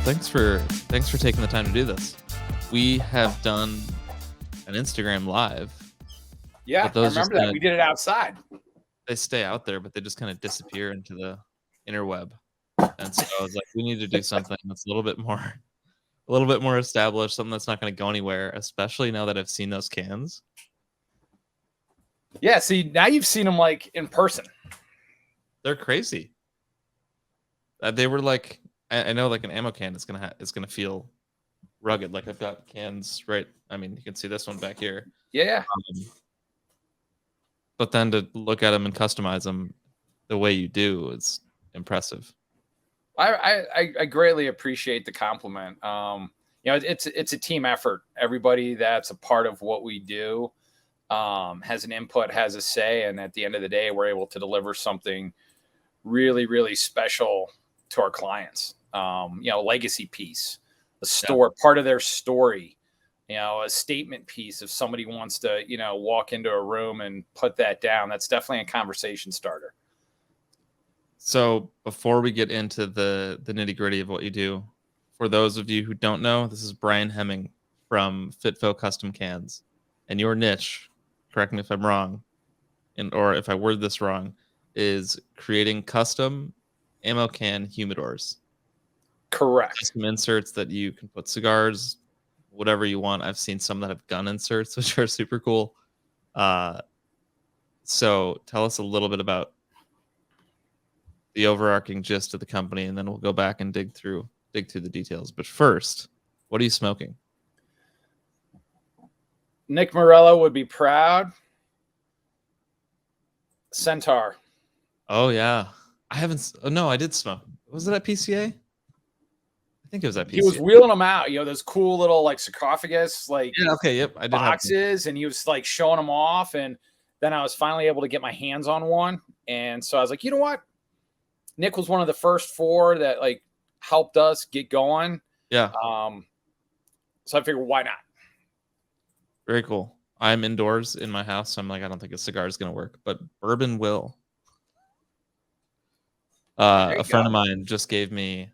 thanks for taking the time to do this. We have done an Instagram live, Yeah, but I those just remember that. kind We of did it outside. they stay out there, but they just kind of disappear into the interweb. And so I was like, we need to do something that's a little bit more established, something that's not going to go anywhere, especially now that I've seen those cans. Yeah, see, now you've seen them like in person. They're crazy. They were like, I know like an ammo can is gonna feel rugged. Like I've got cans right. I mean, you can see this one back here. Yeah. But then to look at them and customize them the way you do is impressive. I greatly appreciate the compliment. It's a team effort. Everybody that's a part of what we do has an input, has a say, and at the end of the day, we're able to deliver something really, really special to our clients. Legacy piece, a store, part of their story. A statement piece. If somebody wants to, walk into a room and put that down, that's definitely a conversation starter. So before we get into the nitty gritty of what you do, for those of you who don't know, this is Brian Hemming from FITFO Custom Cans, and your niche, correct me if I'm wrong, or if I word this wrong, is creating custom ammo can humidors. Correct. Custom inserts that you can put cigars, whatever you want. I've seen some that have gun inserts, which are super cool. So tell us a little bit about the overarching gist of the company, and then we'll go back and dig through the details. But first, what are you smoking? Nick Morello would be proud. Centaur. Oh yeah, I haven't. Oh, no, I did smoke. Was it at PCA? I think it was at PCA. He was wheeling them out. Those cool little like sarcophagus I boxes, and he was like showing them off. And then I was finally able to get my hands on one, and so I was like, you know what? Nick was one of the first 4 that like helped us get going. Yeah. So I figured, why not? Very cool. I'm indoors in my house, so I'm like, I don't think a cigar is going to work, but bourbon will. A friend of mine just gave me,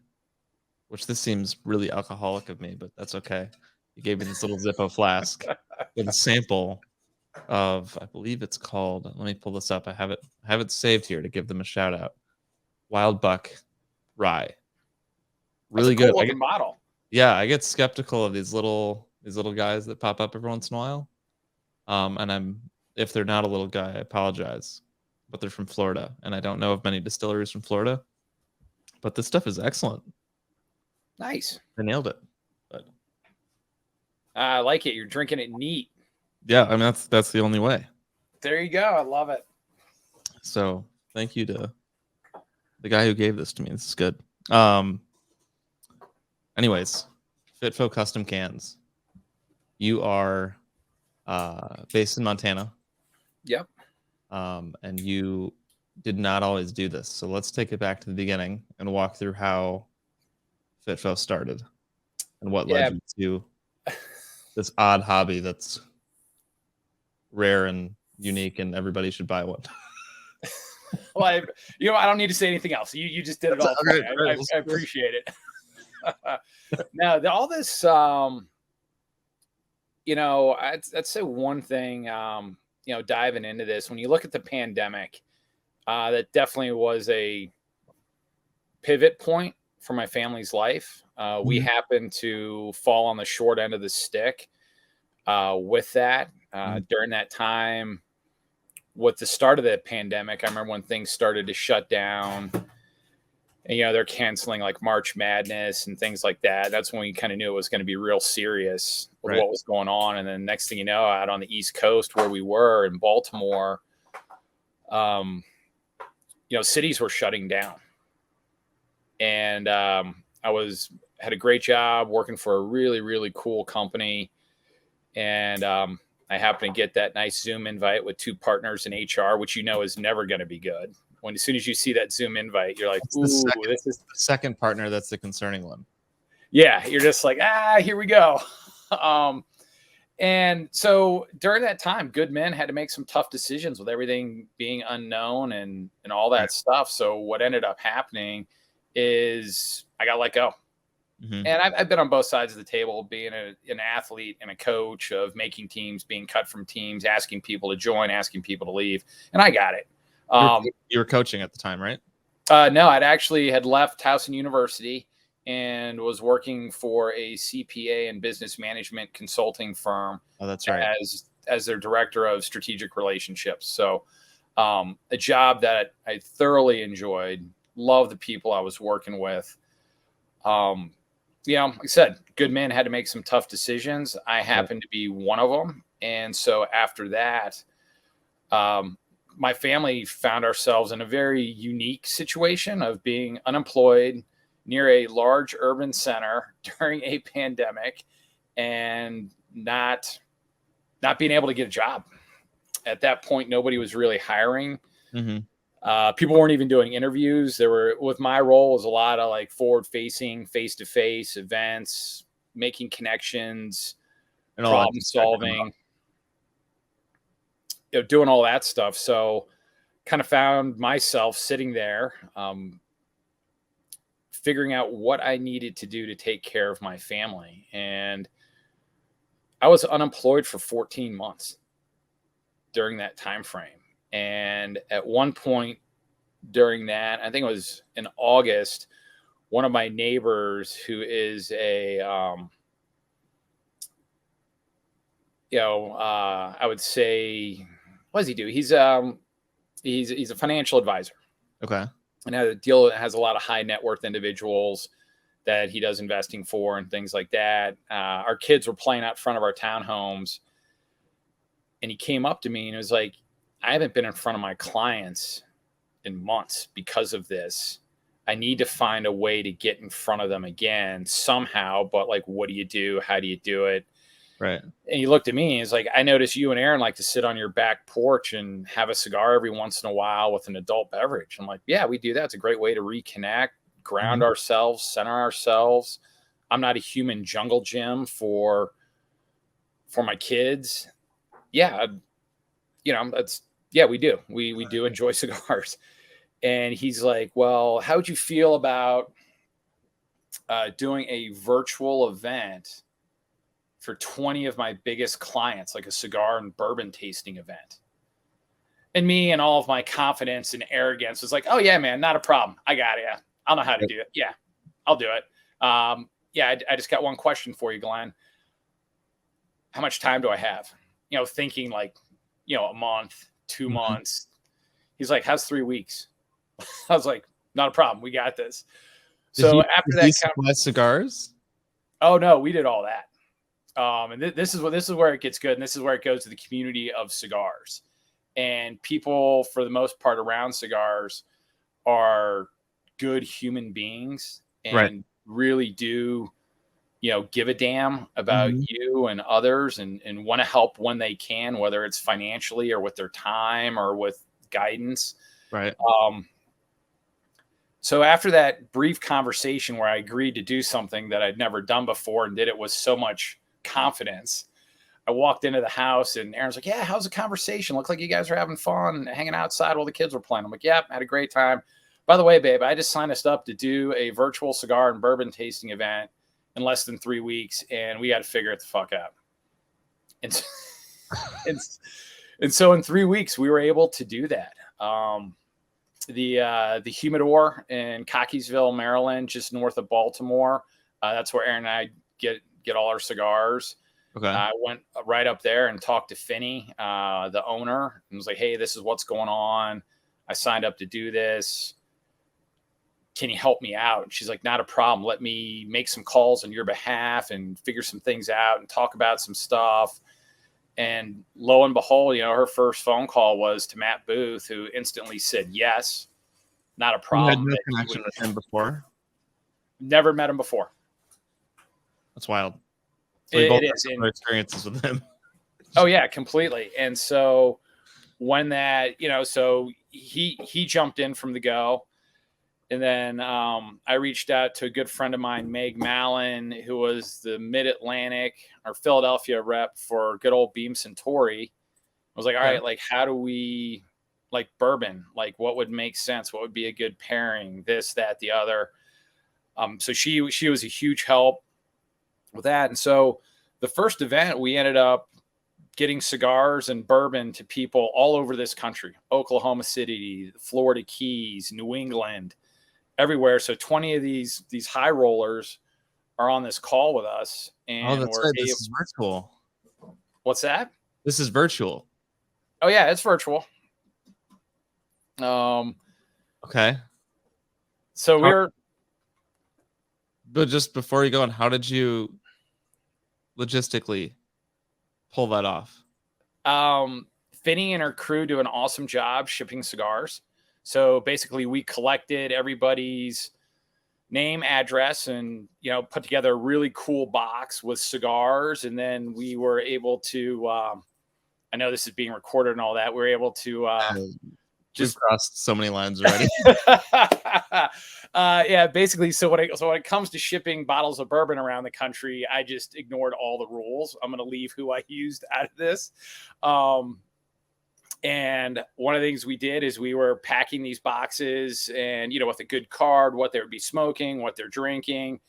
which this seems really alcoholic of me, but that's okay. He gave me this little Zippo flask with a sample of, I believe it's called, let me pull this up. I have it saved here to give them a shout out. Wild Buck Rye. Really good. Cool Model. Yeah, I get skeptical of these little guys that pop up every once in a while. And if they're not a little guy, I apologize. But they're from Florida, and I don't know of many distilleries from Florida. But this stuff is excellent. Nice. I nailed it. But I like it. You're drinking it neat. Yeah, I mean that's the only way. There you go. I love it. So thank you to the guy who gave this to me. This is good. Anyways, FITFO Custom Cans. You are based in Montana. Yep. And you did not always do this. So let's take it back to the beginning and walk through how FITFO started and what led you to this odd hobby that's rare and unique, and everybody should buy one. Well, I don't need to say anything else. You just did it all. Right. I appreciate it. Now, all this, I'd say one thing, diving into this, when you look at the pandemic, that definitely was a pivot point for my family's life. We happened to fall on the short end of the stick with that. During that time, with the start of the pandemic, I remember when things started to shut down, and they're canceling like March Madness and things like that. That's when we kind of knew it was going to be real serious with what was going on. And then next thing you know, out on the East Coast where we were in Baltimore, cities were shutting down. And I had a great job working for a really, really cool company. And I happened to get that nice Zoom invite with 2 partners in HR, which is never going to be good. As soon as you see that Zoom invite, you're like, ooh, this is the second partner. That's the concerning one. Yeah. You're just like, here we go. And so during that time, good men had to make some tough decisions with everything being unknown and all that stuff. So what ended up happening is I got let go. Mm-hmm. And I've been on both sides of the table, being an athlete and a coach, of making teams, being cut from teams, asking people to join, asking people to leave. And I got it. You were coaching at the time, right? No, I'd actually had left Towson University and was working for a CPA and business management consulting firm. Oh, that's right. As their director of strategic relationships. So a job that I thoroughly enjoyed, love the people I was working with. Like I said, good men had to make some tough decisions. I happened to be one of them. And so after that, my family found ourselves in a very unique situation of being unemployed near a large urban center during a pandemic and not being able to get a job. At that point, nobody was really hiring. Mm-hmm. People weren't even doing interviews. With my role was a lot of like forward facing, face to face events, making connections, And problem solving, doing all that stuff. So kind of found myself sitting there, figuring out what I needed to do to take care of my family. And I was unemployed for 14 months during that time frame. And at one point during that, I think it was in August, one of my neighbors, who is I would say, what does he do? He's a financial advisor. Okay. And has a lot of high net worth individuals that he does investing for and things like that. Our kids were playing out front of our townhomes, and he came up to me and was like, I haven't been in front of my clients in months because of this. I need to find a way to get in front of them again somehow. But like, what do you do? How do you do it? Right. And he looked at me and he's like, I noticed you and Aaron like to sit on your back porch and have a cigar every once in a while with an adult beverage. I'm like, yeah, we do that. It's a great way to reconnect, ground ourselves, center ourselves. I'm not a human jungle gym for my kids. Yeah. We do. We do enjoy cigars. And he's like, well, how would you feel about doing a virtual event for 20 of my biggest clients, like a cigar and bourbon tasting event? And me and all of my confidence and arrogance was like, oh yeah, man, not a problem. I got it. I'll know how to do it. Yeah, I'll do it. I just got one question for you, Glenn. How much time do I have? Thinking like, a month, 2 months. He's like, how's 3 weeks? I was like, not a problem. We got this. So after that, supply cigars? Oh no, we did all that. And this is where it gets good. And this is where it goes to the community of cigars. And people, for the most part, around cigars are good human beings and really do, give a damn about you and others and want to help when they can, whether it's financially or with their time or with guidance. Right. So after that brief conversation where I agreed to do something that I'd never done before and did it with so much confidence, I walked into the house and Aaron's like, yeah, how's the conversation? Looked like you guys were having fun hanging outside while the kids were playing. I'm like, yeah, had a great time. By the way, babe, I just signed us up to do a virtual cigar and bourbon tasting event in less than 3 weeks, and we got to figure it the fuck out. And, and so in 3 weeks, we were able to do that. The humidor in Cockeysville, Maryland, just north of Baltimore. That's where Aaron and I get all our cigars. Okay. I went right up there and talked to Finney, the owner, and was like, hey, this is what's going on. I signed up to do this. Can you help me out? And she's like, not a problem. Let me make some calls on your behalf and figure some things out and talk about some stuff. And lo and behold, her first phone call was to Matt Booth, who instantly said, yes, not a problem. You had no connection with him before? Never met him before. That's wild. So it is. Experiences with him. Oh yeah, completely. And so when that, so he jumped in from the go. And then I reached out to a good friend of mine, Meg Mallon, who was the Mid-Atlantic or Philadelphia rep for good old Beam Centauri. I was like, all right, like, how do we, like, bourbon? Like, what would make sense? What would be a good pairing? This, that, the other. So she was a huge help with that. And so the first event, we ended up getting cigars and bourbon to people all over this country, Oklahoma City, Florida Keys, New England, everywhere. So 20 of these high rollers are on this call with us, Oh, and that's right. This is virtual. What's that? This is virtual. Oh yeah, it's virtual. Okay. So but just before you go on, how did you logistically pull that off? Finney and her crew do an awesome job shipping cigars. So basically we collected everybody's name, address, and put together a really cool box with cigars. And then we were able to I know this is being recorded and all that. We were able to just crossed so many lines already. Yeah, basically. So when it comes to shipping bottles of bourbon around the country, I just ignored all the rules. I'm going to leave who I used out of this. And one of the things we did is we were packing these boxes and, with a good card, what they would be smoking, what they're drinking.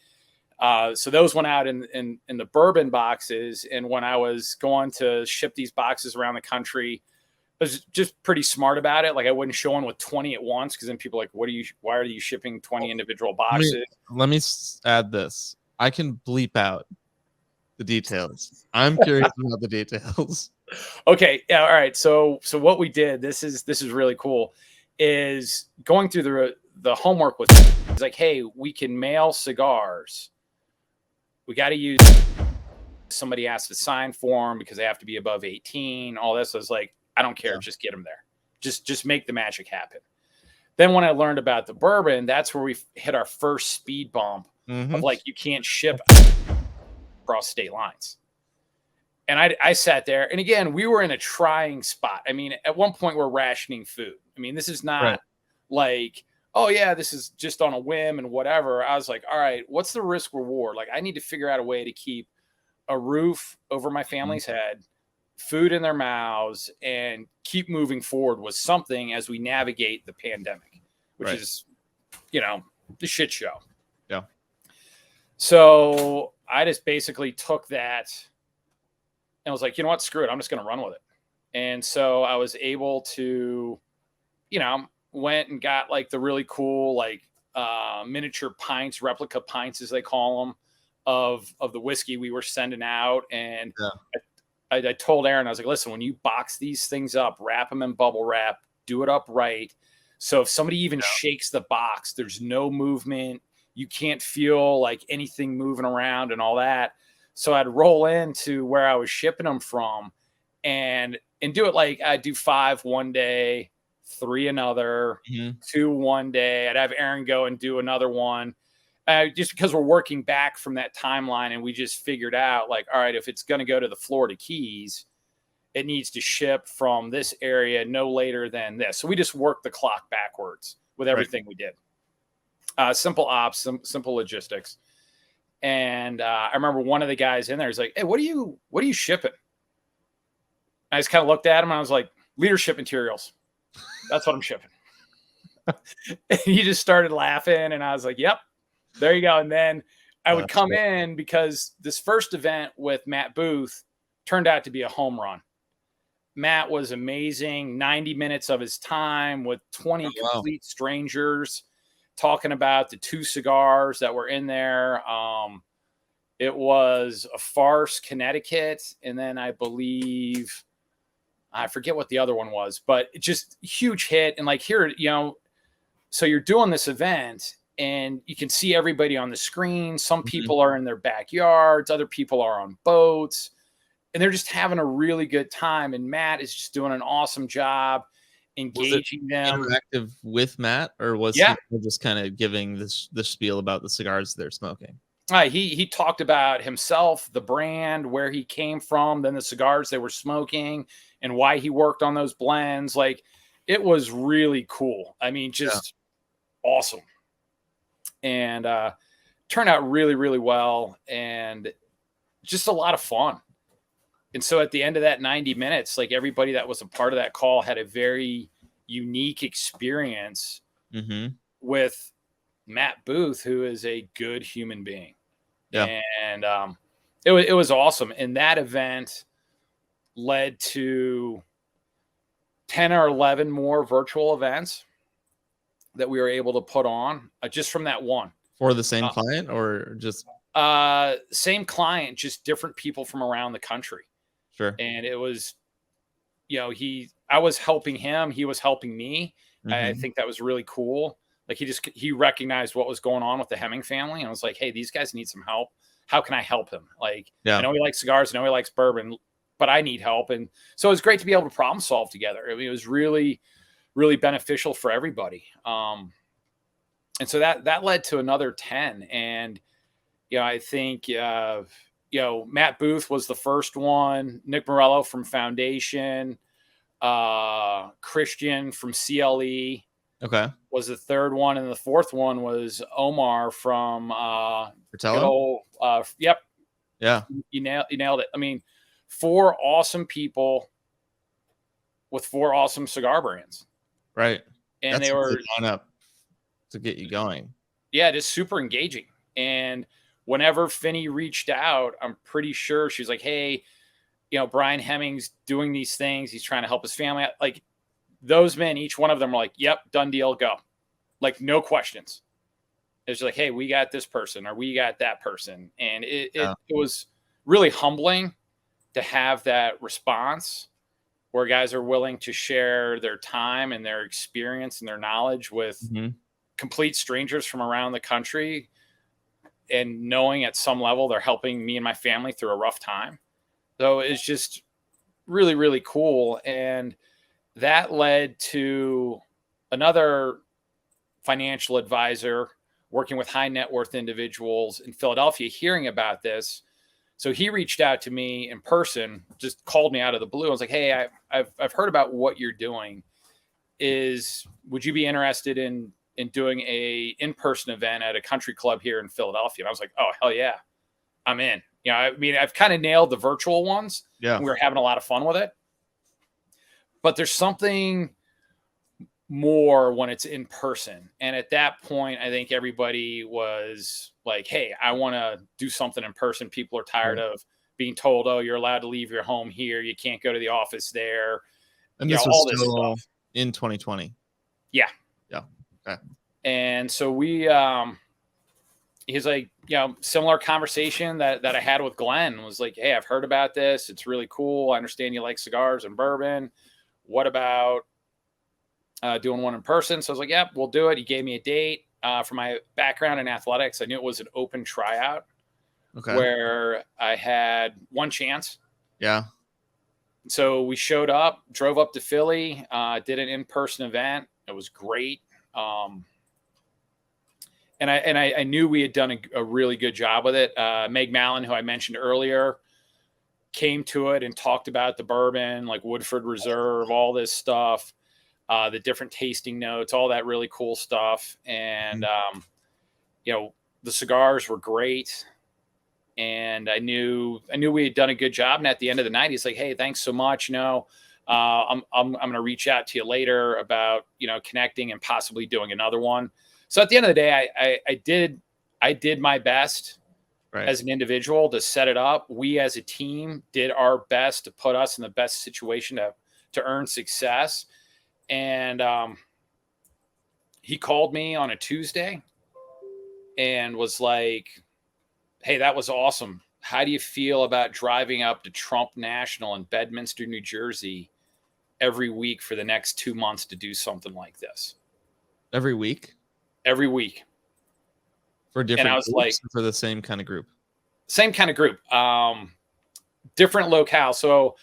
So those went out in the bourbon boxes. And when I was going to ship these boxes around the country, I was just pretty smart about it. Like I wouldn't show one with 20 at once, because then people are like, why are you shipping 20 individual boxes? Let me add this. I can bleep out the details. I'm curious about the details. Okay. Yeah. All right. So what we did, this is really cool, is going through the homework with it's like, hey, we can mail cigars. We got to use, somebody has to sign for them because they have to be above 18, all this. I was like, I don't care. Yeah. Just get them there. Just make the magic happen. Then when I learned about the bourbon, that's where we hit our first speed bump of like, you can't ship across state lines. And I sat there, and again, we were in a trying spot. I mean, at one point we're rationing food. I mean, this is not like, oh yeah, this is just on a whim and whatever. I was like, all right, what's the risk reward? Like I need to figure out a way to keep a roof over my family's head, food in their mouths, and keep moving forward with something as we navigate the pandemic, which is, the shit show. Yeah. So I just basically took that and was like, you know what, screw it. I'm just going to run with it. And so I was able to, went and got like the really cool, like miniature pints, replica pints, as they call them, of the whiskey we were sending out. And I told Aaron, I was like, listen, when you box these things up, wrap them in bubble wrap, do it up right. So if somebody even shakes the box, there's no movement. You can't feel like anything moving around and all that. So I'd roll into where I was shipping them from and do it like I'd do 5 one day, 3 another, 2 one day. I'd have Aaron go and do another one. Just because we're working back from that timeline, and we just figured out like, all right, if it's going to go to the Florida Keys, it needs to ship from this area no later than this. So we just worked the clock backwards with everything we did. Simple ops, simple logistics. And I remember one of the guys in there is like, hey, what are you shipping? I just kind of looked at him and I was like, leadership materials. That's what I'm shipping. And he just started laughing. And I was like, yep, there you go. And then I would come in, because this first event with Matt Booth turned out to be a home run. Matt was amazing. 90 minutes of his time with 20 complete strangers, talking about the 2 cigars that were in there. It was a Farce, Connecticut. And then I believe, I forget what the other one was, but just huge hit. And like here, so you're doing this event and you can see everybody on the screen. Some people are in their backyards. Other people are on boats, and they're just having a really good time. And Matt is just doing an awesome job engaging them. Interactive with Matt, or was he just kind of giving this spiel about the cigars they're smoking? He talked about himself, the brand, where he came from, then the cigars they were smoking, and why he worked on those blends. Like, it was really cool. I mean, just awesome. And turned out really, really well, and just a lot of fun. And so at the end of that 90 minutes, like, everybody that was a part of that call had a very unique experience with Matt Booth, who is a good human being. Yeah. And it was awesome. And that event led to 10 or 11 more virtual events that we were able to put on just from that one. For the same client or just? Same client, just different people from around the country. Sure. And it was, I was helping him. He was helping me. I think that was really cool. Like he recognized what was going on with the Hemming family. And I was like, hey, these guys need some help. How can I help him? Like, I know he likes cigars. I know he likes bourbon, but I need help. And so it was great to be able to problem solve together. I mean, it was really, really beneficial for everybody. And so that led to another 10. And, I think, Matt Booth was the first one, Nick Morello from Foundation, Christian from CLE. Okay. Was the third one. And the fourth one was Omar from, yep. Yeah. You nailed it. I mean, 4 awesome people with 4 awesome cigar brands. Right. And that's they were line up to get you going. Yeah, just super engaging. And whenever Finney reached out, I'm pretty sure she was like, hey, Brian Hemming's doing these things. He's trying to help his family out. Like those men, each one of them were like, yep, done deal, go. Like no questions. It was like, hey, we got this person or we got that person. And it was really humbling to have that response where guys are willing to share their time and their experience and their knowledge with complete strangers from around the country, and knowing at some level they're helping me and my family through a rough time. So it's just really, really cool. And that led to another financial advisor working with high net worth individuals in Philadelphia hearing about this. So he reached out to me in person, just called me out of the blue. I was like, hey, I've heard about what you're doing. Would you be interested in doing a in-person event at a country club here in Philadelphia? And I was like, oh, hell yeah, I'm in. I mean, I've kind of nailed the virtual ones. Yeah. We were having a lot of fun with it. But there's something more when it's in person. And at that point, I think everybody was like, hey, I want to do something in person. People are tired of being told, oh, you're allowed to leave your home here. You can't go to the office there. And this was still in 2020. Yeah. Yeah. Okay. And so he's like, similar conversation that I had with Glenn was like, hey, I've heard about this. It's really cool. I understand you like cigars and bourbon. What about doing one in person? So I was like, yep, we'll do it. He gave me a date. For my background in athletics, I knew it was an open tryout where I had one chance. Yeah. So we showed up, drove up to Philly, did an in-person event. It was great. And I knew we had done a really good job with it. Meg Mallon, who I mentioned earlier, came to it and talked about the bourbon, like Woodford Reserve, all this stuff, the different tasting notes, all that really cool stuff. And, the cigars were great. And I knew we had done a good job. And at the end of the night, he's like, hey, thanks so much. I'm going to reach out to you later about, connecting and possibly doing another one. So at the end of the day, I did my best as an individual to set it up. We as a team did our best to put us in the best situation to earn success. And he called me on a Tuesday and was like, hey, that was awesome. How do you feel about driving up to Trump National in Bedminster, New Jersey every week for the next 2 months to do something like this? Every week? Every week. For different groups, like, for the same kind of group? Same kind of group. Different locale. So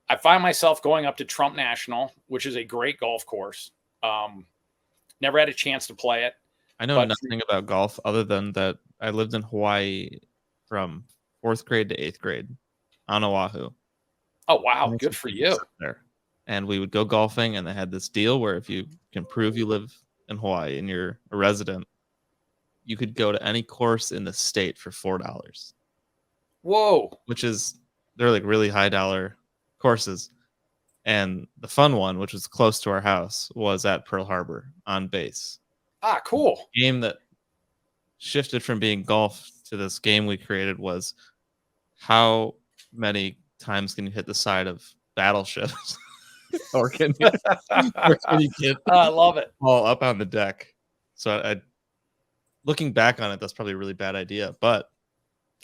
I find myself going up to Trump National, which is a great golf course. Never had a chance to play it. I know nothing about golf other than that I lived in Hawaii from 4th grade to 8th grade on Oahu. Oh, wow. Good for you. There. And we would go golfing, and they had this deal where if you can prove you live in Hawaii and you're a resident, you could go to any course in the state for $4. Whoa. Which is, they're like really high dollar courses. And the fun one, which was close to our house, was at Pearl Harbor on base. Ah, cool. Game that shifted from being golf to this game we created was how many times can you hit the side of battleships? or can you, or can you get I love it. all up on the deck? So looking back on it, that's probably a really bad idea, but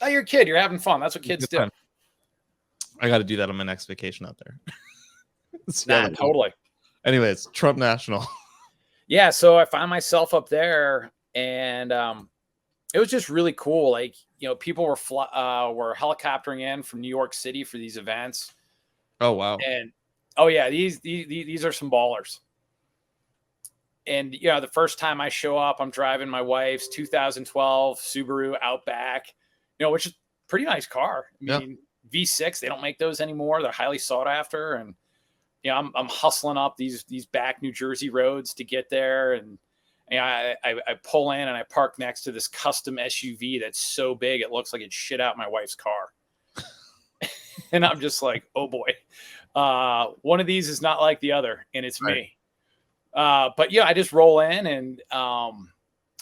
Oh, you're a kid. You're having fun. That's what kids do. I got to do that on my next vacation out there. Nah, totally. Anyways, Trump National. Yeah, so I found myself up there, and it was just really cool. Like, people were helicoptering in from New York City for these events. Oh wow! And oh yeah, these are some ballers. And the first time I show up, I'm driving my wife's 2012 Subaru Outback, which is a pretty nice car. I mean, V6, they don't make those anymore. They're highly sought after, and I'm hustling up these back New Jersey roads to get there, and I pull in and I park next to this custom SUV that's so big it looks like it shit out my wife's car. And I'm just like, oh boy, one of these is not like the other, and it's me. But I just roll in and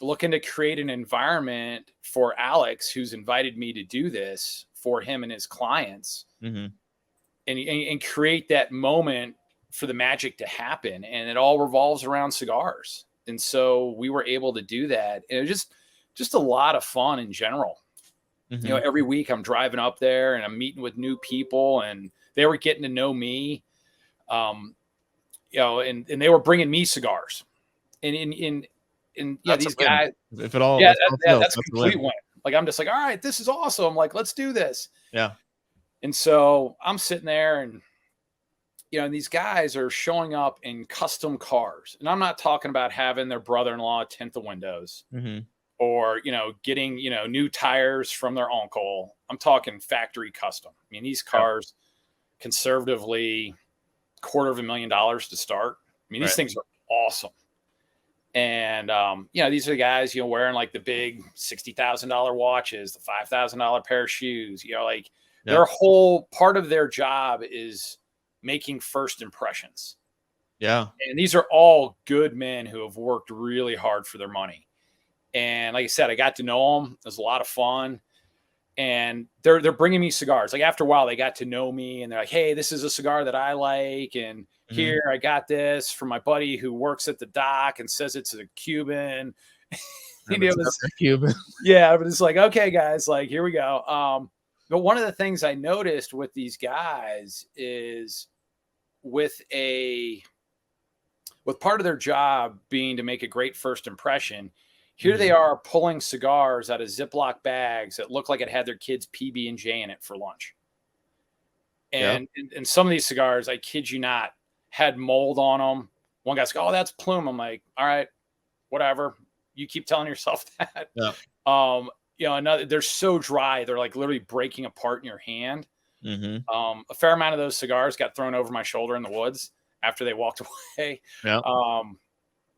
looking to create an environment for Alex, who's invited me to do this for him and his clients, and create that moment for the magic to happen. And it all revolves around cigars. And so we were able to do that. And it was just a lot of fun in general. Every week I'm driving up there and I'm meeting with new people, and they were getting to know me. And they were bringing me cigars, and these guys. If it all, that's a complete win. Like, I'm just like, all right, this is awesome. I'm like, let's do this. Yeah. And so I'm sitting there, and and these guys are showing up in custom cars, and I'm not talking about having their brother-in-law tint the windows, or getting new tires from their uncle. I'm talking factory custom. I mean, these cars, conservatively, $250,000 to start. I mean, these things are awesome. And, these are the guys, wearing like the big $60,000 watches, the $5,000 pair of shoes, their whole part of their job is making first impressions. Yeah. And these are all good men who have worked really hard for their money. And like I said, I got to know them. It was a lot of fun. And they're bringing me cigars. Like, after a while, they got to know me, and they're like, hey, this is a cigar that I like. And here, I got this from my buddy who works at the dock and says it's a Cuban. It was a Cuban. Yeah, but it's like, okay, guys, like, here we go. But one of the things I noticed with these guys is with part of their job being to make a great first impression, here they are pulling cigars out of Ziploc bags that look like it had their kids' PB&J in it for lunch. And some of these cigars, I kid you not, had mold on them. One guy's like, oh, that's plume. I'm like, all right, whatever. You keep telling yourself that. Yeah. They're so dry. They're like literally breaking apart in your hand. A fair amount of those cigars got thrown over my shoulder in the woods after they walked away. Yeah.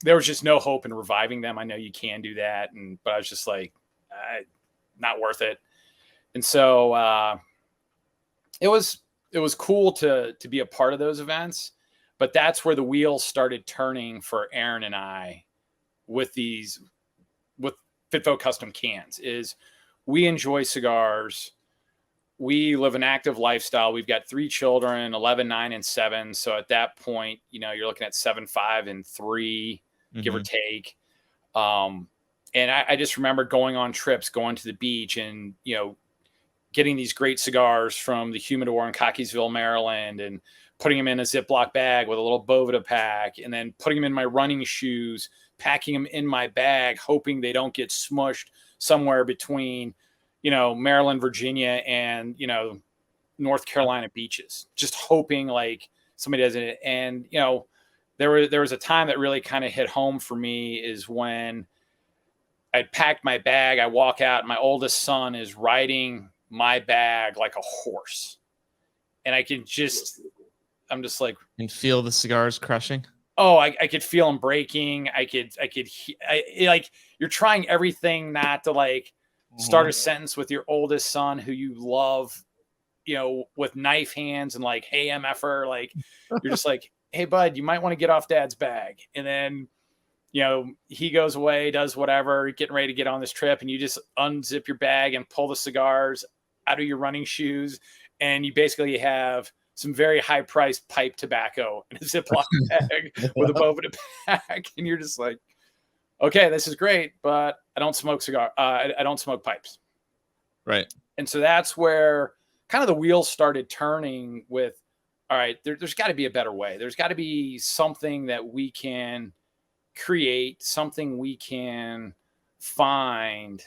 There was just no hope in reviving them. I know you can do that, but I was just like, not worth it. And so it was cool to be a part of those events, but that's where the wheels started turning for Aaron and I with FITFO Custom Cans. Is we enjoy cigars. We live an active lifestyle. We've got 3 children, 11, 9, and 7. So at that point, you're looking at 7, 5, and 3. Give or take. And I just remember going on trips, going to the beach, and, getting these great cigars from the humidor in Cockeysville, Maryland, and putting them in a Ziploc bag with a little Boveda pack, and then putting them in my running shoes, packing them in my bag, hoping they don't get smushed somewhere between, Maryland, Virginia, and, North Carolina beaches, just hoping like somebody doesn't. And, there was a time that really kind of hit home for me, is when I'd packed my bag. I walk out, and my oldest son is riding my bag like a horse. And I'm just like, and feel the cigars crushing. Oh, I could feel them breaking. Like, you're trying everything not to like start a sentence with your oldest son who you love, with knife hands, and like, hey, MFer, like, you're just like, hey, bud, you might want to get off dad's bag. And then, he goes away, does whatever, getting ready to get on this trip, and you just unzip your bag and pull the cigars out of your running shoes, and you basically have some very high-priced pipe tobacco in a Ziploc bag with a boba to pack, and you're just like, okay, this is great, but I don't smoke I don't smoke pipes. Right. And so that's where kind of the wheels started turning with, all right, there's got to be a better way. There's got to be something that we can create, something we can find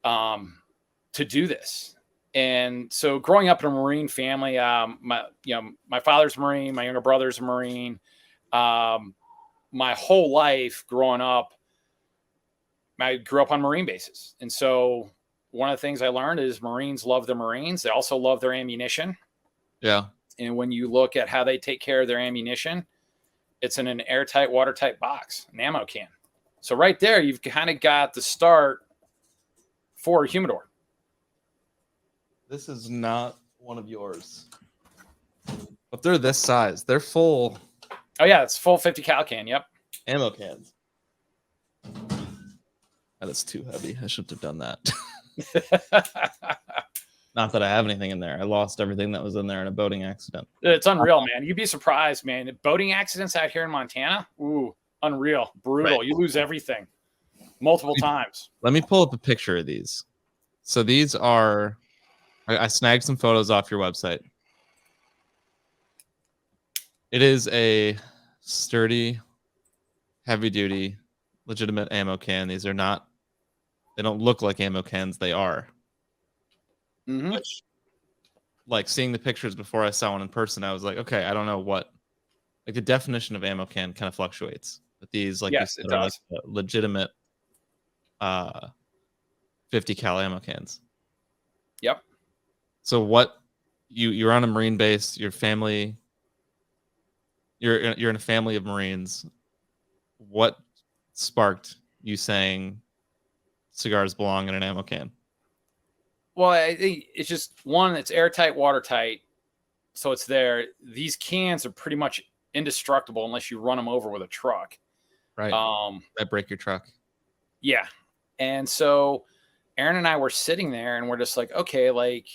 to do this. And so growing up in a Marine family, my father's a Marine, my younger brother's a Marine. My whole life growing up, I grew up on Marine bases. And so one of the things I learned is Marines love their Marines. They also love their ammunition. Yeah. And when you look at how they take care of their ammunition, it's in an airtight, watertight box, an ammo can. So right there, you've kind of got the start for a humidor. This is not one of yours, but they're this size. They're full. Oh yeah, it's full 50 cal can. Yep. Ammo cans. That is too heavy. I shouldn't have done that. Not that I have anything in there. I lost everything that was in there in a boating accident. It's unreal, man. You'd be surprised, man. Boating accidents out here in Montana, ooh, unreal, brutal. Right. You lose everything multiple times. Let me pull up a picture of these. So these are, I snagged some photos off your website. It is a sturdy, heavy-duty, legitimate ammo can. These are not, they don't look like ammo cans. They are. Mm-hmm. Which, like, seeing the pictures before I saw one in person, I was like, okay, I don't know what, like, the definition of ammo can kind of fluctuates. But these, like, yes, you said, it are does. Like legitimate 50 cal ammo cans. Yep. So what, you're on a Marine base, your family, you're in a family of Marines. What sparked you saying cigars belong in an ammo can? Well, I think it's just one, it's airtight, watertight. So it's there. These cans are pretty much indestructible unless you run them over with a truck. Right. That break your truck. Yeah. And so Aaron and I were sitting there and we're just like, okay, like,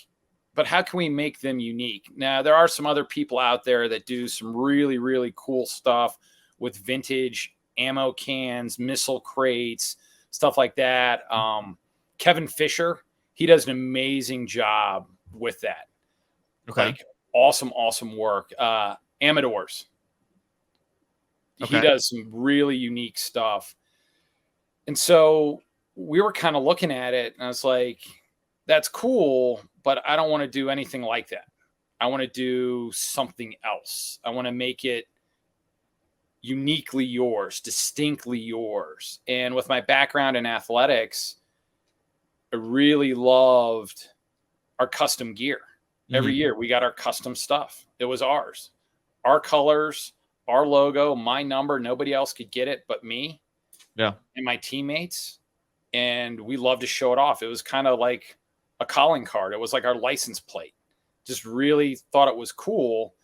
but how can we make them unique? Now, there are some other people out there that do some really, really cool stuff with vintage ammo cans, missile crates, stuff like that. Kevin Fisher, he does an amazing job with that. Okay. Like, awesome work. Amadors. Okay. He does some really unique stuff. And so we were kind of looking at it and I was like, that's cool, but I don't want to do anything like that. I want to do something else. I want to make it uniquely yours, distinctly yours. And with my background in athletics, I really loved our custom gear. Every year we got our custom stuff. It was ours, our colors, our logo, my number. Nobody else could get it but me. Yeah. And my teammates. And we loved to show it off. It was kind of like a calling card. It was like our license plate. Just really thought it was cool.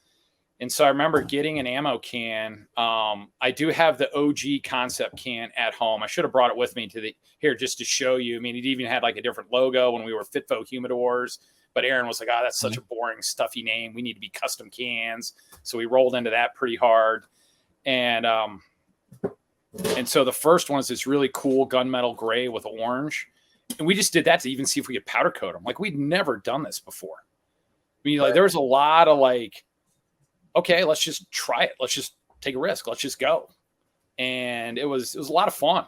And so I remember getting an ammo can. I do have the OG concept can at home. I should have brought it with me to here just to show you. I mean, it even had like a different logo when we were FITFO Humidors. But Aaron was like, oh, that's such a boring, stuffy name. We need to be custom cans. So we rolled into that pretty hard. And so the first one is this really cool gunmetal gray with orange. And we just did that to even see if we could powder coat them. Like, we'd never done this before. I mean, like, there was a lot of like, okay, let's just try it. Let's just take a risk. Let's just go. And it was a lot of fun.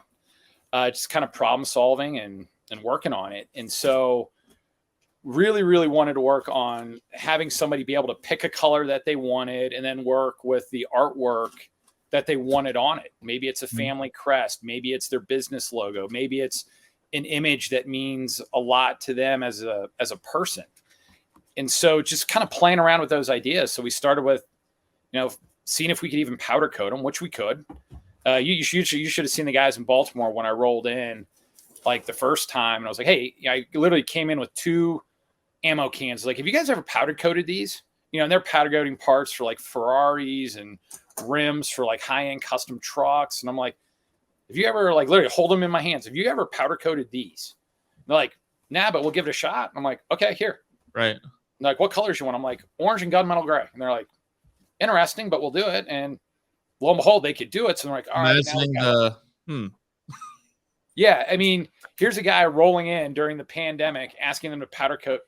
Just kind of problem solving and working on it. And so really, really wanted to work on having somebody be able to pick a color that they wanted and then work with the artwork that they wanted on it. Maybe it's a family crest. Maybe it's their business logo. Maybe it's an image that means a lot to them as a person. And so just kind of playing around with those ideas. So we started with, seeing if we could even powder coat them, which we could. You should have seen the guys in Baltimore when I rolled in like the first time. And I was like, hey, I literally came in with 2 ammo cans. Like, have you guys ever powder coated these? And they're powder coating parts for like Ferraris and rims for like high-end custom trucks. And I'm like, have you ever, like, literally hold them in my hands, have you ever powder coated these? And they're like, nah, but we'll give it a shot. And I'm like, okay, here. Right. And like, what colors you want? I'm like, orange and gunmetal gray. And they're like, interesting, but we'll do it. And lo and behold, they could do it. So they're like, all right. Imagining Yeah, I mean, here's a guy rolling in during the pandemic asking them to powder coat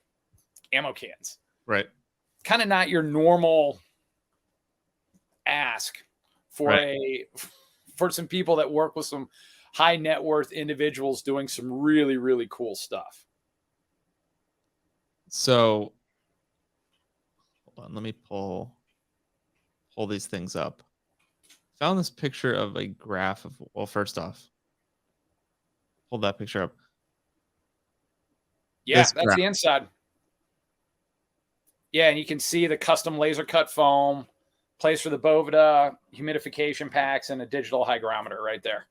ammo cans. Right. Kind of not your normal ask for for some people that work with some high net worth individuals doing some really, really cool stuff. So hold on, let me pull these things up. Found this picture of a graph of, well, first off, hold that picture up. Yeah, This that's graph. the inside. Yeah, and you can see the custom laser cut foam, place for the Bovida, humidification packs, and a digital hygrometer right there.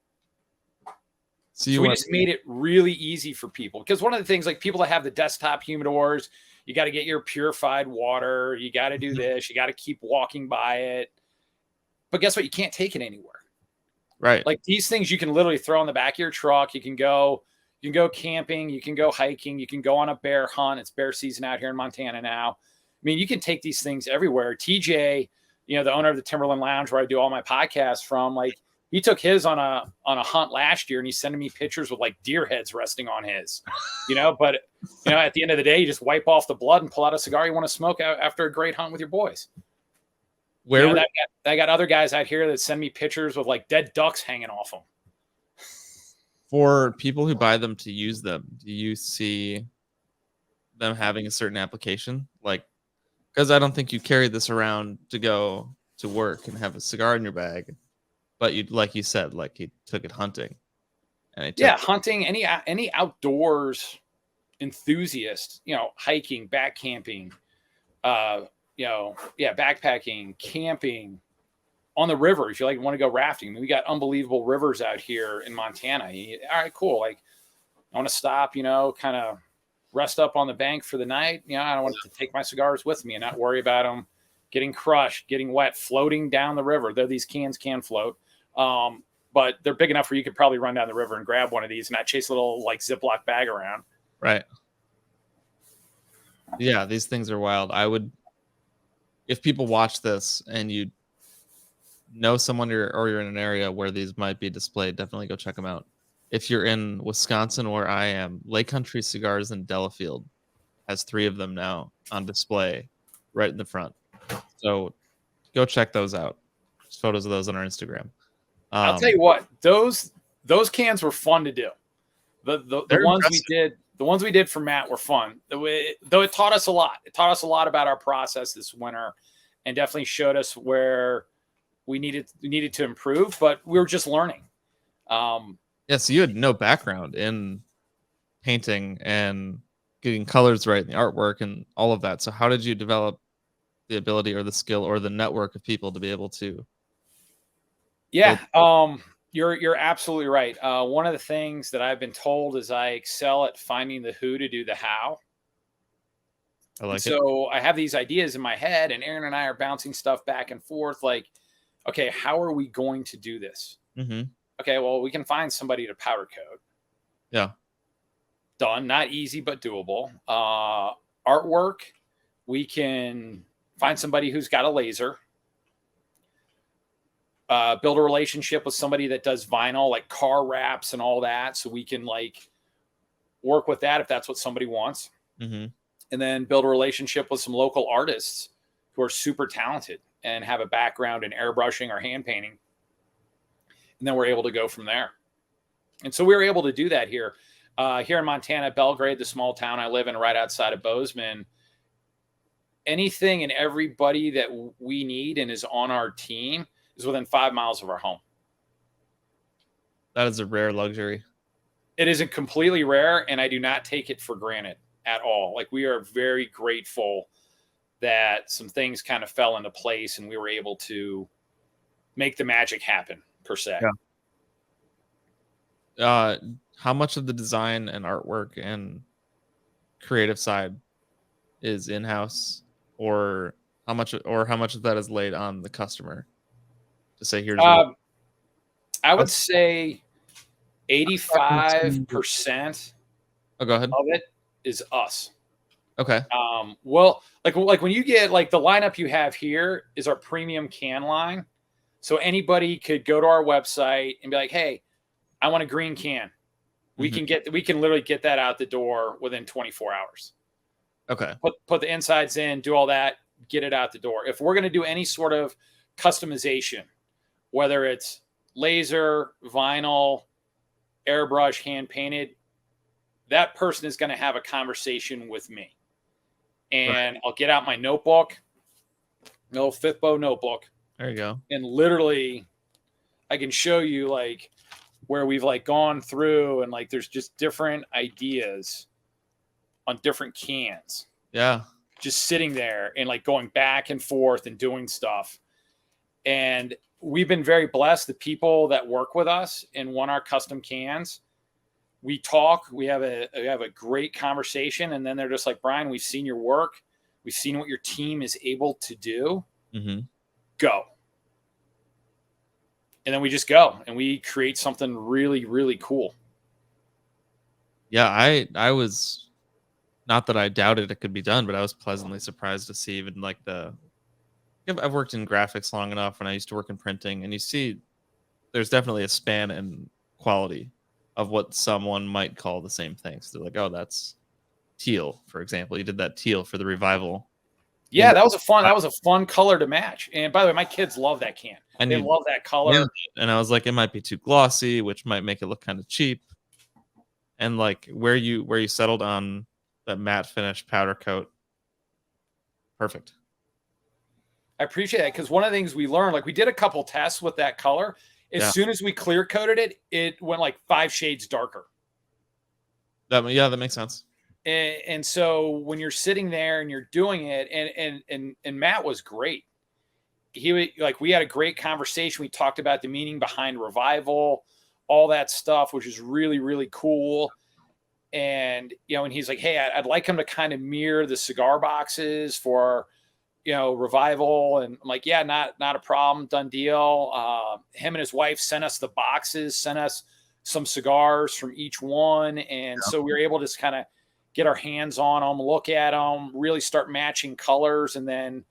So we just made it really easy for people, because one of the things, like, people that have the desktop humidors, you got to get your purified water, you got to do this, you got to keep walking by it. But guess what? You can't take it anywhere. Right. Like, these things you can literally throw in the back of your truck. You can go camping, you can go hiking, you can go on a bear hunt. It's bear season out here in Montana now. I mean, you can take these things everywhere. TJ, the owner of the Timberland Lounge, where I do all my podcasts from, like, he took his on a hunt last year, and he's sending me pictures with like deer heads resting on his, but at the end of the day, you just wipe off the blood and pull out a cigar you want to smoke after a great hunt with your boys. I got other guys out here that send me pictures with like dead ducks hanging off them. For people who buy them to use them, do you see them having a certain application? Like, because I don't think you carry this around to go to work and have a cigar in your bag, but you, like you said, like, he took it hunting. And hunting, any outdoors enthusiast, hiking, back camping, backpacking, camping, on the river. If you want to go rafting, I mean, we got unbelievable rivers out here in Montana. All right, cool. Like, I want to stop, kind of rest up on the bank for the night. I don't want to take my cigars with me and not worry about them getting crushed, getting wet, floating down the river. Though these cans can float, but they're big enough where you could probably run down the river and grab one of these and not chase a little like Ziploc bag around. Right. Yeah, these things are wild. I would, if people watch this and you know someone or you're in an area where these might be displayed, definitely go check them out. If you're in Wisconsin, where I am, Lake Country Cigars in Delafield has 3 of them now on display right in the front. So go check those out. There's photos of those on our Instagram. I'll tell you what, those cans were fun to do. The ones we did for Matt were fun. Though it taught us a lot. It taught us a lot about our process this winter, and definitely showed us where we needed to improve, but we were just learning. So you had no background in painting and getting colors right and the artwork and all of that. So how did you develop the ability or the skill or the network of people to be able to? Yeah, you're absolutely right. One of the things that I've been told is I excel at finding the who to do the how. I like it. So I have these ideas in my head, and Aaron and I are bouncing stuff back and forth. Like, okay, how are we going to do this? Mm-hmm. Okay, well, we can find somebody to powder coat. Yeah. Done. Not easy, but doable. Artwork, we can find somebody who's got a laser. Build a relationship with somebody that does vinyl, like car wraps and all that, so we can work with that if that's what somebody wants. Mm-hmm. And then build a relationship with some local artists who are super talented and have a background in airbrushing or hand painting. And then we're able to go from there. And so we were able to do that here. Here in Montana, Belgrade, the small town I live in right outside of Bozeman, anything and everybody that we need and is on our team is within 5 miles of our home. That is a rare luxury. It isn't completely rare, and I do not take it for granted at all. Like, we are very grateful that some things kind of fell into place and we were able to make the magic happen, per se. Yeah. How much of the design and artwork and creative side is in-house, or how much of that is laid on the customer? to say here's what? I would say 85% Oh, go ahead. of it is us. Okay. Well, like when you get like the lineup you have here is our premium can line. So anybody could go to our website and be like, "Hey, I want a green can." We can literally get that out the door within 24 hours. Okay. Put the insides in, do all that, get it out the door. If we're going to do any sort of customization, whether it's laser, vinyl, airbrush, hand painted, that person is going to have a conversation with me. And I'll get out my notebook, no FITFO notebook. There you go. And literally I can show you like where we've like gone through and like there's just different ideas on different cans. Yeah. Just sitting there and like going back and forth and doing stuff. And we've been very blessed. The people that work with us and want our custom cans, we talk, we have a great conversation. And then they're just like, Brian, we've seen your work. We've seen what your team is able to do. Go. And then we just go and we create something really, really cool. Yeah. I was, not that I doubted it could be done, but I was pleasantly surprised to see even like I've worked in graphics long enough when I used to work in printing, and you see there's definitely a span in quality of what someone might call the same things. They're like, oh, that's teal, for example. You did that teal for the revival. Yeah, that was a fun color to match. And by the way, my kids love that can. They love that color. And I was like, it might be too glossy, which might make it look kind of cheap. And like where you settled on that matte finish powder coat, perfect. I appreciate that because one of the things we learned, like we did a couple tests with that color. As soon as we clear coated it, it went like 5 shades darker. That makes sense. And so when you're sitting there and you're doing it, and Matt was great. We had a great conversation. We talked about the meaning behind revival, all that stuff, which is really, really cool. And, and he's like, hey, I'd like him to kind of mirror the cigar boxes for, revival. And I'm like, yeah, not a problem. Done deal. Him and his wife sent us the boxes, sent us some cigars from each one. And so we were able to just kind of get our hands on them, look at them, really start matching colors, and then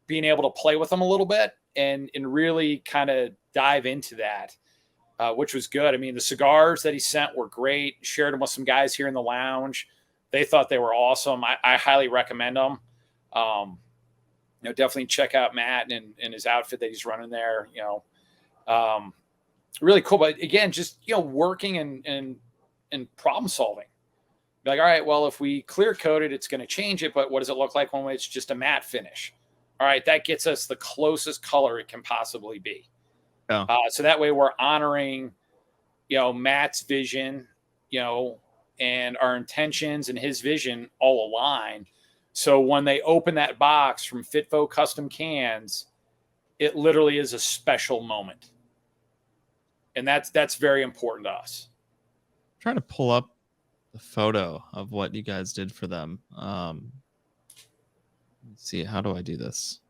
being able to play with them a little bit and really kind of dive into that, which was good. I mean, the cigars that he sent were great. Shared them with some guys here in the lounge. They thought they were awesome. I highly recommend them. Definitely check out Matt and his outfit that he's running there. Really cool. But again, just working and problem solving. Be like, all right, well, if we clear coat it, it's going to change it. But what does it look like when it's just a matte finish? All right, that gets us the closest color it can possibly be. Yeah. So that way we're honoring, Matt's vision, and our intentions and his vision all align. So when they open that box from FITFO Custom Cans, it literally is a special moment. And that's very important to us. I'm trying to pull up the photo of what you guys did for them. Let's see, how do I do this?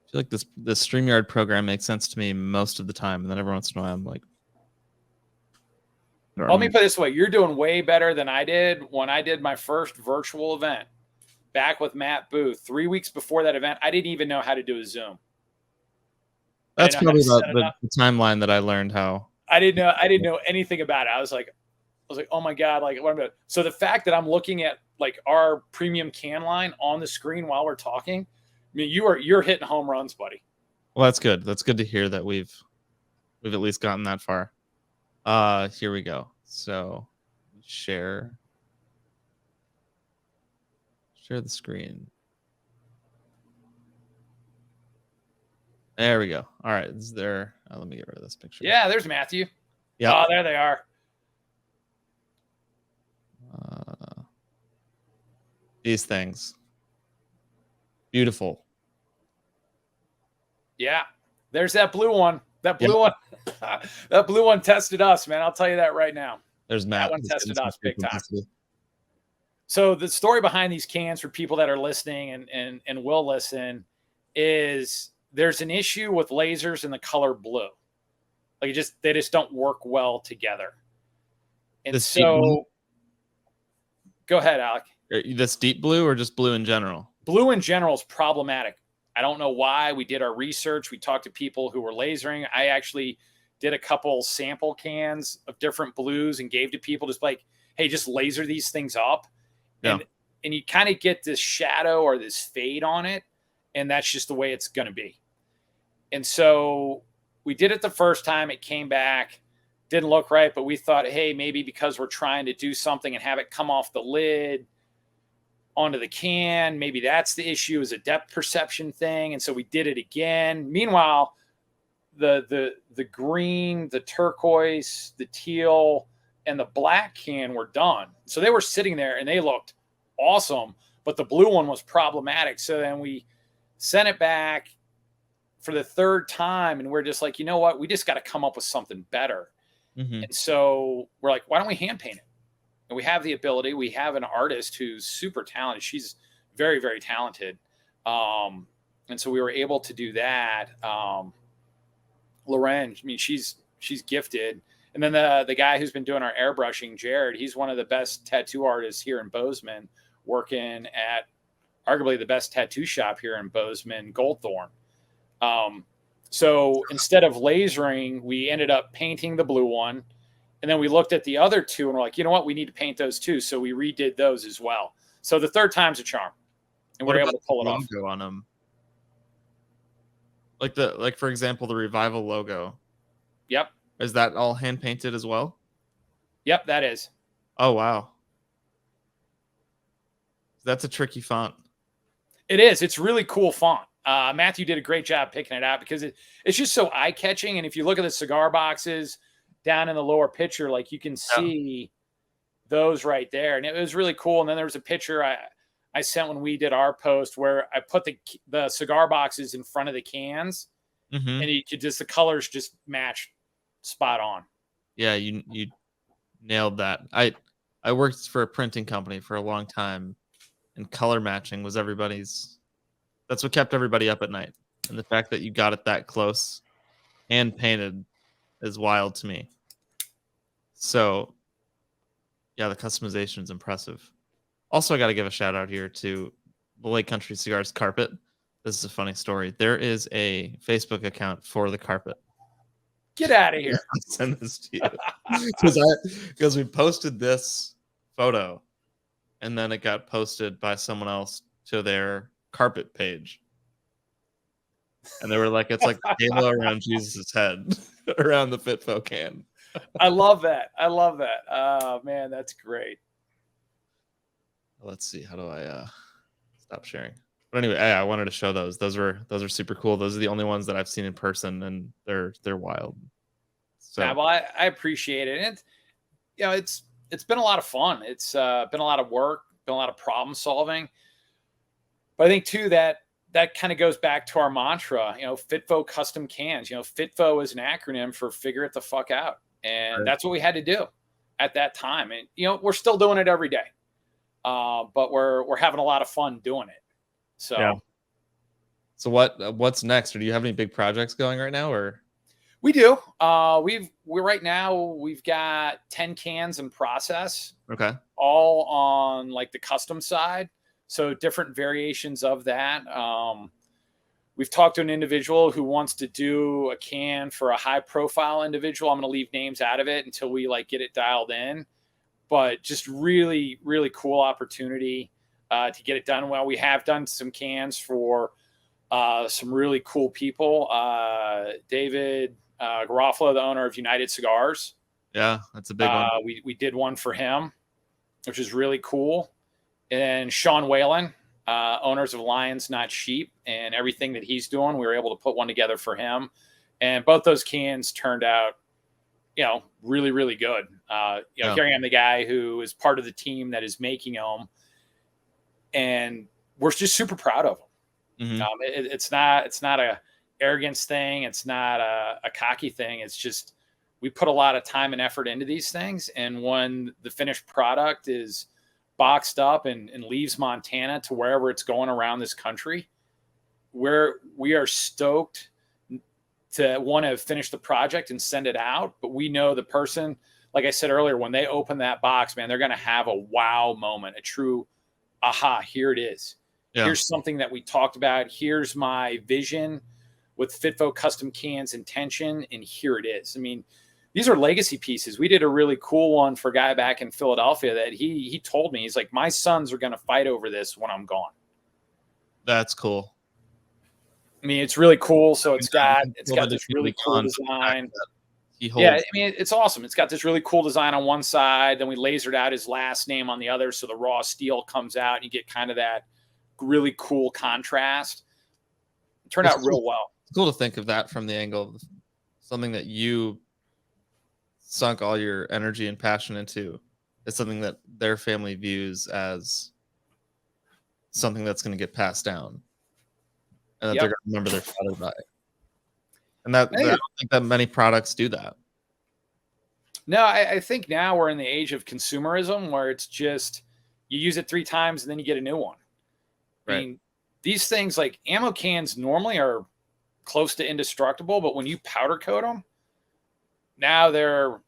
I feel like this StreamYard program makes sense to me most of the time, and then every once in a while I'm like, let me put it this way. You're doing way better than I did when I did my first virtual event back with Matt Booth. 3 weeks before that event, I didn't even know how to do a Zoom. That's probably the timeline that I learned how. I didn't know anything about it. I was like, oh my God, like what am I doing? So the fact that I'm looking at like our premium can line on the screen while we're talking, I mean, you're hitting home runs, buddy. Well, that's good. That's good to hear that we've at least gotten that far. Here we go. So share the screen. There we go. All right. Is there, let me get rid of this picture. Yeah, there's Matthew. Yeah. Oh, there they are. These things. Beautiful. Yeah. There's that blue one. That blue one. That blue one tested us, man. I'll tell you that right now. There's Matt. That one tested us big time. So the story behind these cans for people that are listening and will listen is there's an issue with lasers in the color blue. Like they just don't work well together. And This deep blue? so go ahead, Alec. This deep blue or just blue in general? Blue in general is problematic. I don't know why. We did our research. We talked to people who were lasering. I actually did a couple sample cans of different blues and gave to people just like, hey, just laser these things up. Yeah. And you kind of get this shadow or this fade on it. And that's just the way it's going to be. And so we did it the first time. It came back, didn't look right, but we thought, hey, maybe because we're trying to do something and have it come off the lid onto the can, maybe that's the issue, is a depth perception thing. And so we did it again. Meanwhile, the green, the turquoise, the teal, and the black can were done. So they were sitting there and they looked awesome, but the blue one was problematic. So then we sent it back for the third time, and we're just like, you know what? We just got to come up with something better. Mm-hmm. And so we're like, why don't we hand paint it? And we have the ability. We have an artist who's super talented. She's very, very talented. And so we were able to do that. Loren, I mean, she's gifted. And then the guy who's been doing our airbrushing, Jared, he's one of the best tattoo artists here in Bozeman, working at arguably the best tattoo shop here in Bozeman, Goldthorn. So instead of lasering, we ended up painting the blue one. And then we looked at the other two and we're like, you know what? We need to paint those too. So we redid those as well. So the third time's a charm. And we're able to pull it off. Logo on them. Like for example, the Revival logo. Yep. Is that all hand painted as well? Yep, that is. Oh wow. That's a tricky font. It is. It's really cool font. Matthew did a great job picking it out because it's just so eye-catching. And if you look at the cigar boxes down in the lower picture, like you can see those right there. And it was really cool. And then there was a picture I sent when we did our post where I put the cigar boxes in front of the cans, and you could the colors just match spot on. Yeah, you nailed that. I worked for a printing company for a long time, and color matching was that's what kept everybody up at night. And the fact that you got it that close and painted is wild to me. So yeah, the customization is impressive. Also, I got to give a shout out here to the Lake Country Cigars carpet. This is a funny story. There is a Facebook account for the carpet. Get out of here. I'll send this to you. Because we posted this photo and then it got posted by someone else to their carpet page. And they were like, it's like the halo around Jesus' head around the FITFO can. I love that. Oh, man, that's great. Let's see. How do I stop sharing? But anyway, I wanted to show those. Those are super cool. Those are the only ones that I've seen in person, and they're wild. So yeah, well, I appreciate it. And it's been a lot of fun. It's been a lot of work, been a lot of problem solving. But I think too that kind of goes back to our mantra, FITFO Custom Cans. FITFO is an acronym for figure it the fuck out. And that's what we had to do at that time. And, we're still doing it every day. But we're having a lot of fun doing it. So, yeah. So what's next? Or do you have any big projects going right now, or? We do. We've got 10 cans in process. Okay. All on like the custom side. So different variations of that. We've talked to an individual who wants to do a can for a high profile individual. I'm going to leave names out of it until we get it dialed in, but just really, really cool opportunity to get it done well. We have done some cans for some really cool people. David Garofalo, the owner of United Cigars. Yeah, that's a big one. We did one for him, which is really cool. And Sean Whalen, owners of Lions Not Sheep, and everything that he's doing, we were able to put one together for him. And both those cans turned out, really, really good. Here I am, the guy who is part of the team that is making them, and we're just super proud of them. Mm-hmm. It's not a arrogance thing. It's not a cocky thing. It's just we put a lot of time and effort into these things, and when the finished product is boxed up and leaves Montana to wherever it's going around this country, we are stoked to want to finish the project and send it out. But we know the person, like I said earlier, when they open that box, man, they're going to have a wow moment, a true aha, here it is. Yeah. Here's something that we talked about. Here's my vision with FITFO Custom Cans intention, and here it is. I mean, these are legacy pieces. We did a really cool one for a guy back in Philadelphia that he told me, he's like, my sons are going to fight over this when I'm gone. That's cool. I mean, it's really cool. So it's got this really cool design. Yeah, I mean, it's awesome. It's got this really cool design on one side. Then we lasered out his last name on the other, so the raw steel comes out, and you get kind of that really cool contrast. It turned out real well. It's cool to think of that from the angle of something that you sunk all your energy and passion into. It's something that their family views as something that's going to get passed down, and that they're going to remember their father by. And I don't think that many products do that. No, I think now we're in the age of consumerism where it's just you use it 3 times and then you get a new one. Right. I mean, these things like ammo cans normally are close to indestructible, but when you powder coat them, now they're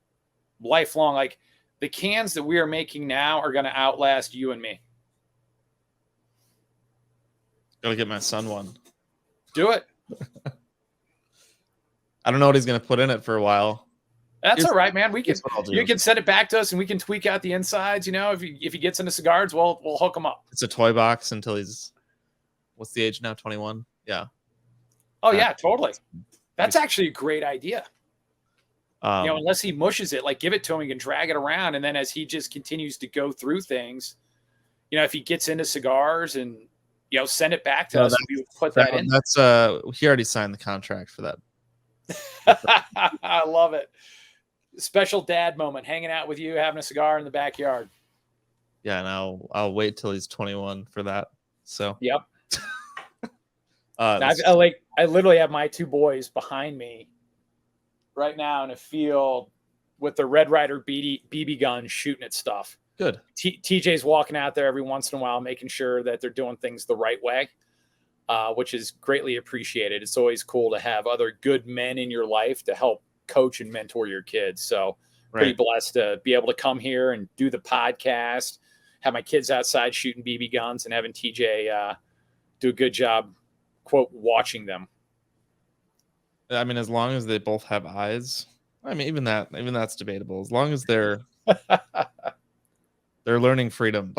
lifelong. Like the cans that we are making now are going to outlast you and me. Gotta get my son one. Do it. I don't know what he's going to put in it for a while. That's all right, man. You can send it back to us and we can tweak out the insides. You know, if he gets into cigars, we'll hook him up. It's a toy box until he's, what's the age now? 21. Yeah. Oh yeah, totally. That's actually a great idea. Unless he mushes it, like give it to him, he can drag it around. And then as he just continues to go through things, if he gets into cigars and, send it back to us. We would put that in. That's he already signed the contract for that. I love it. Special dad moment, hanging out with you, having a cigar in the backyard. Yeah, and I'll wait till he's 21 for that. So yep. I literally have my 2 boys behind me right now in a field with the Red Ryder BB gun shooting at stuff. Good. TJ's walking out there every once in a while, making sure that they're doing things the right way. Which is greatly appreciated. It's always cool to have other good men in your life to help coach and mentor your kids. So pretty blessed to be able to come here and do the podcast, have my kids outside shooting BB guns, and having TJ do a good job, quote, watching them. I mean, as long as they both have eyes, I mean, even that's debatable. As long as they're learning freedom.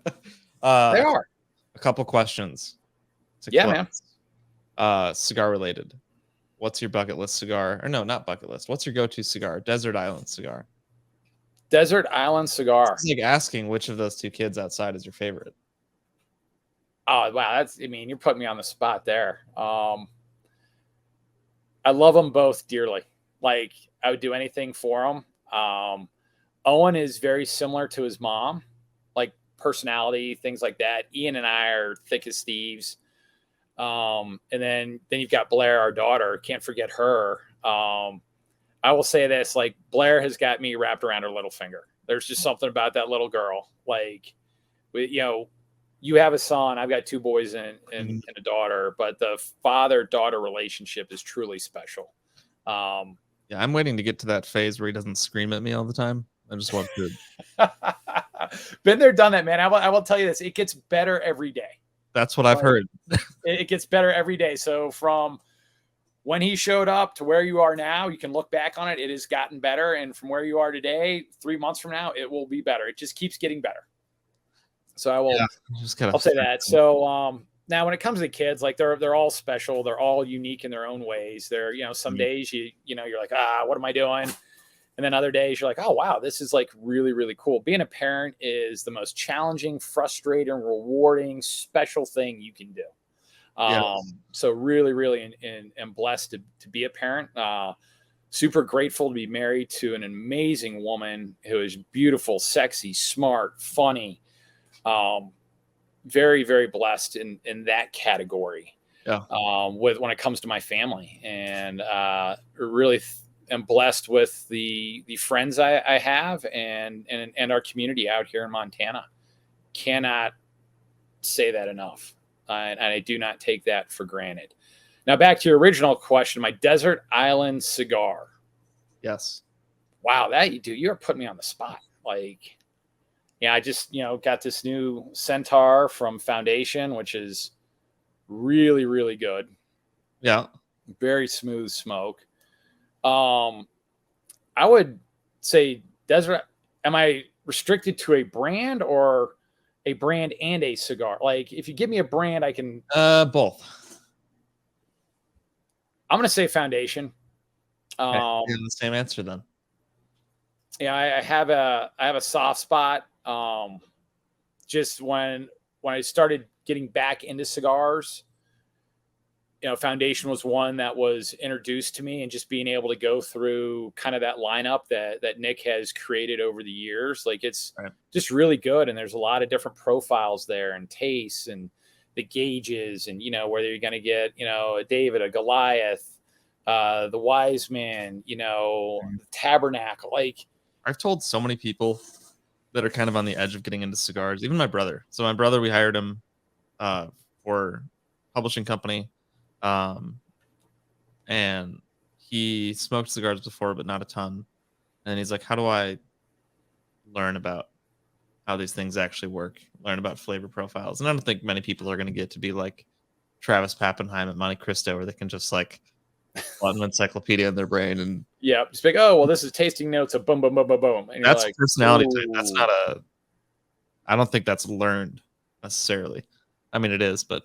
They are. A couple questions. Yeah, man. Cigar related. What's your bucket list cigar? Or no, not bucket list. What's your go-to cigar? Desert Island cigar. Desert Island cigar. It's like asking which of those 2 kids outside is your favorite. Oh, wow. You're putting me on the spot there. I love them both dearly. Like, I would do anything for them. Owen is very similar to his mom. Personality, things like that. Ian and I are thick as thieves. And then you've got Blair, our daughter. Can't forget her. I will say this, like Blair has got me wrapped around her little finger. There's just something about that little girl. Like, you have a son. I've got 2 boys and a daughter, but the father-daughter relationship is truly special. Yeah, I'm waiting to get to that phase where he doesn't scream at me all the time. I just want food. Been there, done that, man. I will tell you this. It gets better every day. That's what I've heard. It gets better every day. So from when he showed up to where you are now, you can look back on it. It has gotten better. And from where you are today, 3 months from now, it will be better. It just keeps getting better. So I'll say that. So now when it comes to kids, like they're all special. They're all unique in their own ways. They're, some days you're like, what am I doing? And then other days you're like, oh, wow, this is like really, really cool. Being a parent is the most challenging, frustrating, rewarding, special thing you can do. So really, really am blessed to be a parent. Super grateful to be married to an amazing woman who is beautiful, sexy, smart, funny. Very, very blessed in that category. Yeah. When it comes to my family, and really am blessed with the friends I have and our community out here in Montana. Cannot say that enough. and I do not take that for granted. Now, back to your original question, my desert island cigar. Yes. Wow, you're putting me on the spot. Like, yeah, I just, got this new Centaur from Foundation, which is really, really good. Yeah. Very smooth smoke. I would say desert. Am I restricted to a brand or a brand and a cigar? Like, if you give me a brand, I can. Both. I'm going to say Foundation. Okay. The same answer then. Yeah, I have a soft spot. Just when I started getting back into cigars, Foundation was one that was introduced to me, and just being able to go through kind of that lineup that Nick has created over the years, like it's just really good. And there's a lot of different profiles there and tastes and the gauges, and whether you're going to get a David, a Goliath, the Wise Man, the Tabernacle. Like, I've told so many people that are kind of on the edge of getting into cigars, even my brother. So my brother, we hired him for publishing company. And he smoked cigars before, but not a ton. And he's like, how do I learn about how these things actually work, learn about flavor profiles? And I don't think many people are going to get to be like Travis Pappenheim at Monte Cristo, where they can just like plot an encyclopedia in their brain. And yeah, just like, oh, well, this is tasting notes of boom, boom, boom, boom, boom. And that's like, personality type. That's not I don't think that's learned necessarily. I mean, it is, but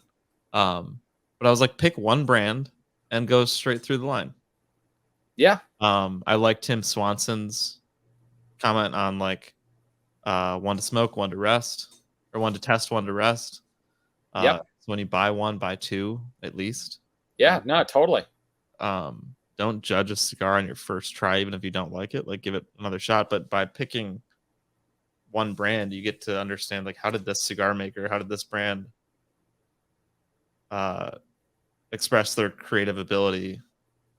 I was like, pick one brand and go straight through the line. Yeah. I like Tim Swanson's comment on like one to smoke, one to rest, or one to test, one to rest. Yep. So when you buy one, buy two at least. Yeah, no, totally. Don't judge a cigar on your first try, even if you don't like it. Like, give it another shot. But by picking one brand, you get to understand like, how did this cigar maker, how did this brand express their creative ability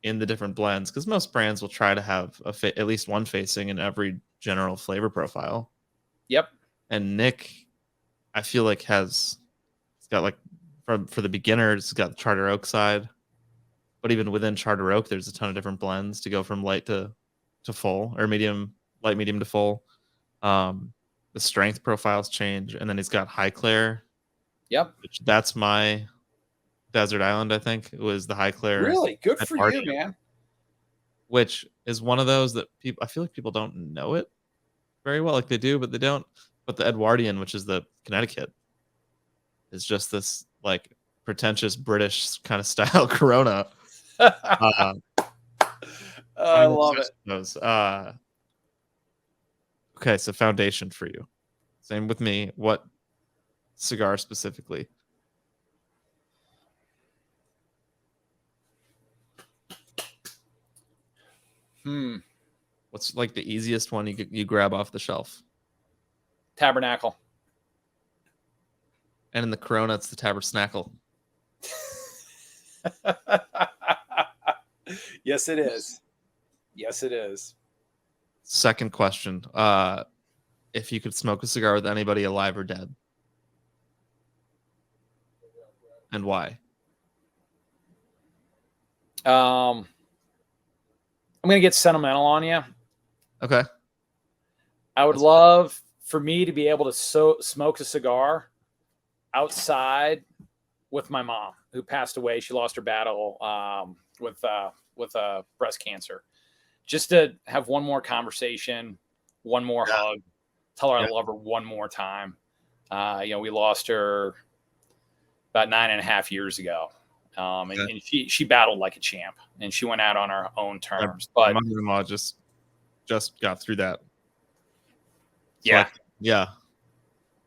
in the different blends, because most brands will try to have at least one facing in every general flavor profile. Yep. And Nick, I feel like he's got like for the beginners, it's got the Charter Oak side, but even within Charter Oak, there's a ton of different blends to go from light to full, or light, medium to full. The strength profiles change, and then he's got High Clair. Yep. That's my desert island. I think it was the High Clair. Really good for you, man. Which is one of those that I feel like people don't know it very well. Like they do, but they don't. But the Edwardian, which is the Connecticut, is just this like pretentious British kind of style Corona. I love it. Those. Okay, so Foundation for you. Same with me. What cigar specifically? What's like the easiest one you grab off the shelf? Tabernacle. And in the Corona, it's the Tabernacle. Yes, it is. Yes, it is. Second question. If you could smoke a cigar with anybody alive or dead, and why? I'm gonna get sentimental on you. Okay. I would love for me to be able to smoke a cigar outside with my mom, who passed away. She lost her battle with breast cancer. Just to have one more conversation, one more hug, tell her I love her one more time. We lost her about 9.5 years ago. And she battled like a champ, and she went out on her own terms. But my mother-in-law just got through that. So yeah.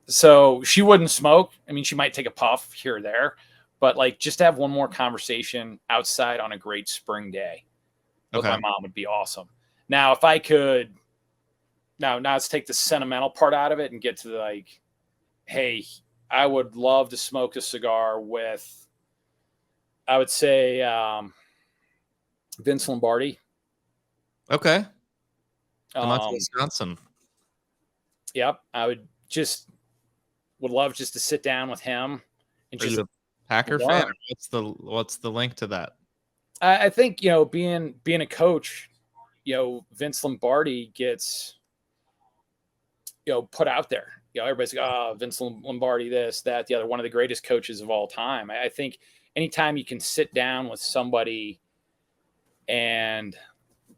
So she wouldn't smoke. I mean, she might take a puff here or there, but like just to have one more conversation outside on a great spring day with my mom would be awesome. Now, if I could, now let's take the sentimental part out of it and get to like, hey, I would love to smoke a cigar with, I would say, Vince Lombardi. Okay. Wisconsin. Yep. I would love just to sit down with him and just Packer fan? learn. What's the link to that? I think, being a coach, Vince Lombardi gets, put out there. Everybody's like, oh, Vince Lombardi, this, that, the other, one of the greatest coaches of all time. I think anytime you can sit down with somebody and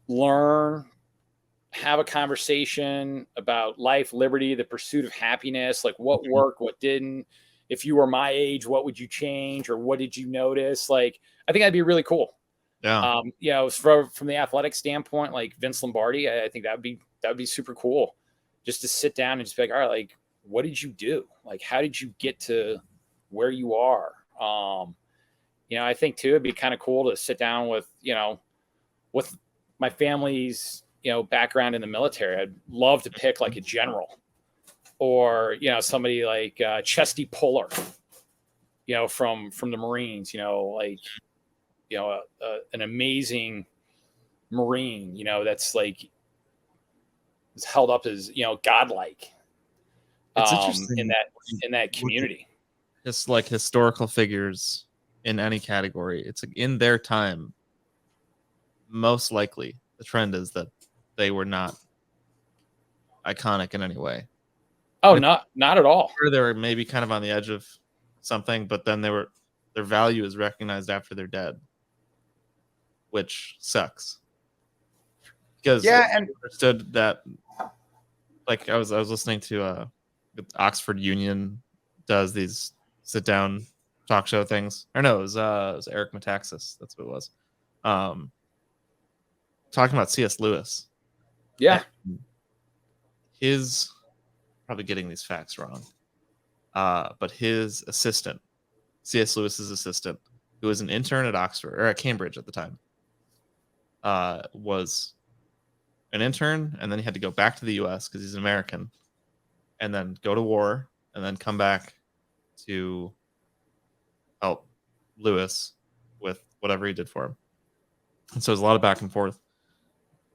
learn, have a conversation about life, liberty, the pursuit of happiness, like what worked, what didn't. If you were my age, what would you change, or what did you notice? Like, I think that'd be really cool. Yeah. From the athletic standpoint, like Vince Lombardi, I think that would be super cool, just to sit down and just be like, all right, like, what did you do? Like, how did you get to where you are? I think too, it'd be kind of cool to sit down with my family's, background in the military. I'd love to pick like a general, or, somebody like Chesty Puller, from the Marines, an amazing Marine, that's like, is held up as, godlike, It's interesting in that community. It's like historical figures in any category. It's like in their time, most likely the trend is that they were not iconic in any way. Oh, not at all. Sure, they were maybe kind of on the edge of something, but then their value is recognized after they're dead, which sucks. Because I understood that, like I was listening to Oxford Union does these sit down talk show things. Or no, it was Eric Metaxas. That's what it was. Talking about C.S. Lewis. Yeah. And his, probably getting these facts wrong, but his assistant, C.S. Lewis's assistant, who was an intern at Oxford or at Cambridge at the time, was an intern, and then he had to go back to the U.S. because he's an American, and then go to war, and then come back to help Lewis with whatever he did for him. And so there's a lot of back and forth.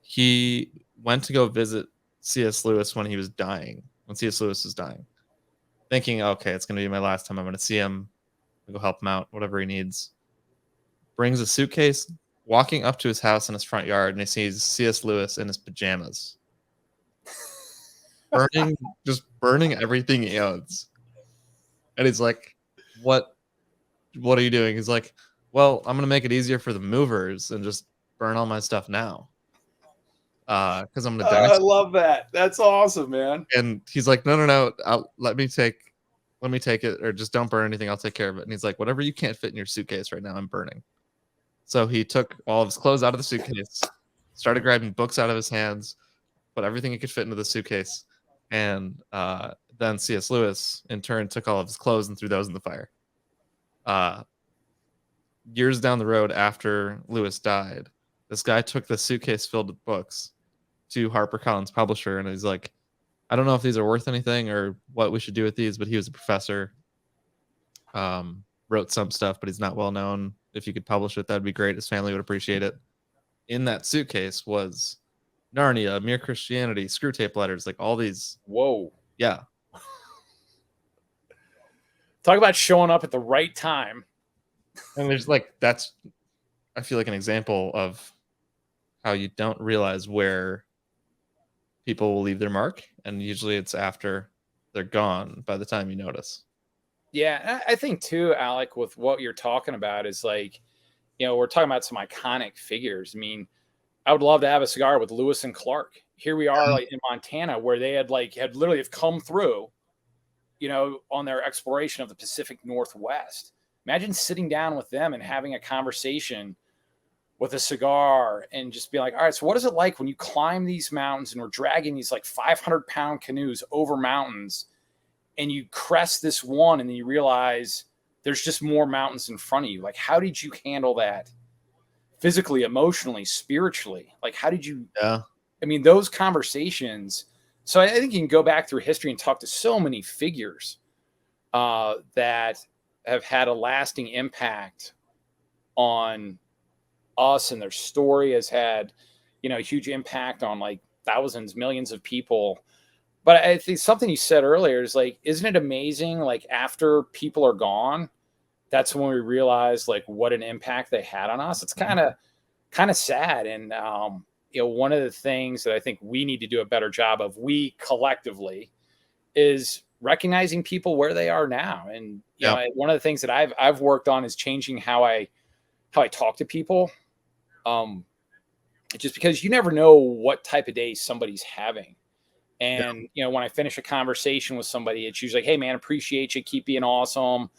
He went to go visit C.S. Lewis when C.S. Lewis was dying, thinking, okay, it's going to be my last time I'm going to see him. I'll go help him out, whatever he needs. Brings a suitcase, walking up to his house in his front yard, and he sees C.S. Lewis in his pajamas, burning everything he owns. And he's like, what are you doing? He's like, well, I'm going to make it easier for the movers and just burn all my stuff now. Because I'm going to die. I love that. That's awesome, man. And he's like, no. Let me take it, or just don't burn anything. I'll take care of it. And he's like, whatever you can't fit in your suitcase right now, I'm burning. So he took all of his clothes out of the suitcase, started grabbing books out of his hands, put everything he could fit into the suitcase. And then C.S. Lewis, in turn, took all of his clothes and threw those in the fire. Years down the road after Lewis died, this guy took the suitcase filled with books to HarperCollins publisher, and he's like, I don't know if these are worth anything or what we should do with these, but he was a professor, wrote some stuff, but he's not well known. If you could publish it, that'd be great. His family would appreciate it. In that suitcase was Narnia, Mere Christianity, Screw Tape Letters, like all these. Whoa. Yeah. Talk about showing up at the right time. And there's that's, I feel like, an example of how you don't realize where people will leave their mark. And usually it's after they're gone by the time you notice. Yeah. I think too, Alec, with what you're talking about is like, we're talking about some iconic figures. I mean, I would love to have a cigar with Lewis and Clark. Here we are, like in Montana, where they had literally have come through, on their exploration of the Pacific Northwest. Imagine sitting down with them and having a conversation with a cigar and just be like, all right, so what is it like when you climb these mountains and we're dragging these like 500-pound canoes over mountains, and you crest this one and then you realize there's just more mountains in front of you? Like, how did you handle that physically, emotionally, spiritually? Like, how did you, I mean, those conversations. So I think you can go back through history and talk to so many figures that have had a lasting impact on us, and their story has had, a huge impact on like thousands, millions of people. But I think something you said earlier is like, isn't it amazing? Like, after people are gone, that's when we realized like what an impact they had on us. It's kind of sad. And one of the things that I think we need to do a better job of, we collectively, is recognizing people where they are now. And one of the things that I've worked on is changing how I talk to people. Just because you never know what type of day somebody's having. And, when I finish a conversation with somebody, it's usually like, hey man, appreciate you, keep being awesome.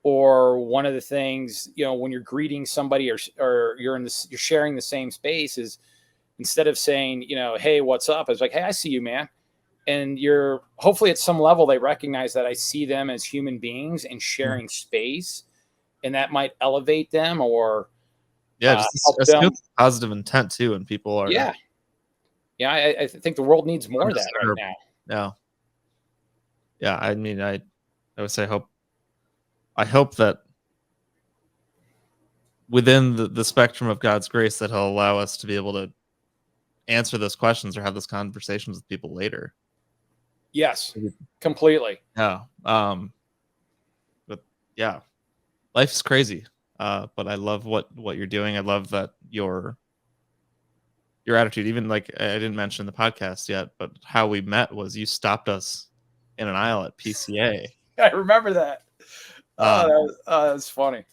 Or one of the things, when you're greeting somebody or you're sharing the same space, is instead of saying, hey, what's up? It's like, hey, I see you, man. And you're hopefully at some level, they recognize that I see them as human beings and sharing space, and that might elevate them or just help them. Positive intent too. And people are, I think the world needs more of that right now. I mean, I would say I hope that within the spectrum of God's grace, that he'll allow us to be able to answer those questions or have those conversations with people later. Yes, completely. Yeah. But yeah, life is crazy. But I love what you're doing. I love that your attitude. Even like, I didn't mention the podcast yet, but how we met was you stopped us in an aisle at PCA. I remember that. That's funny.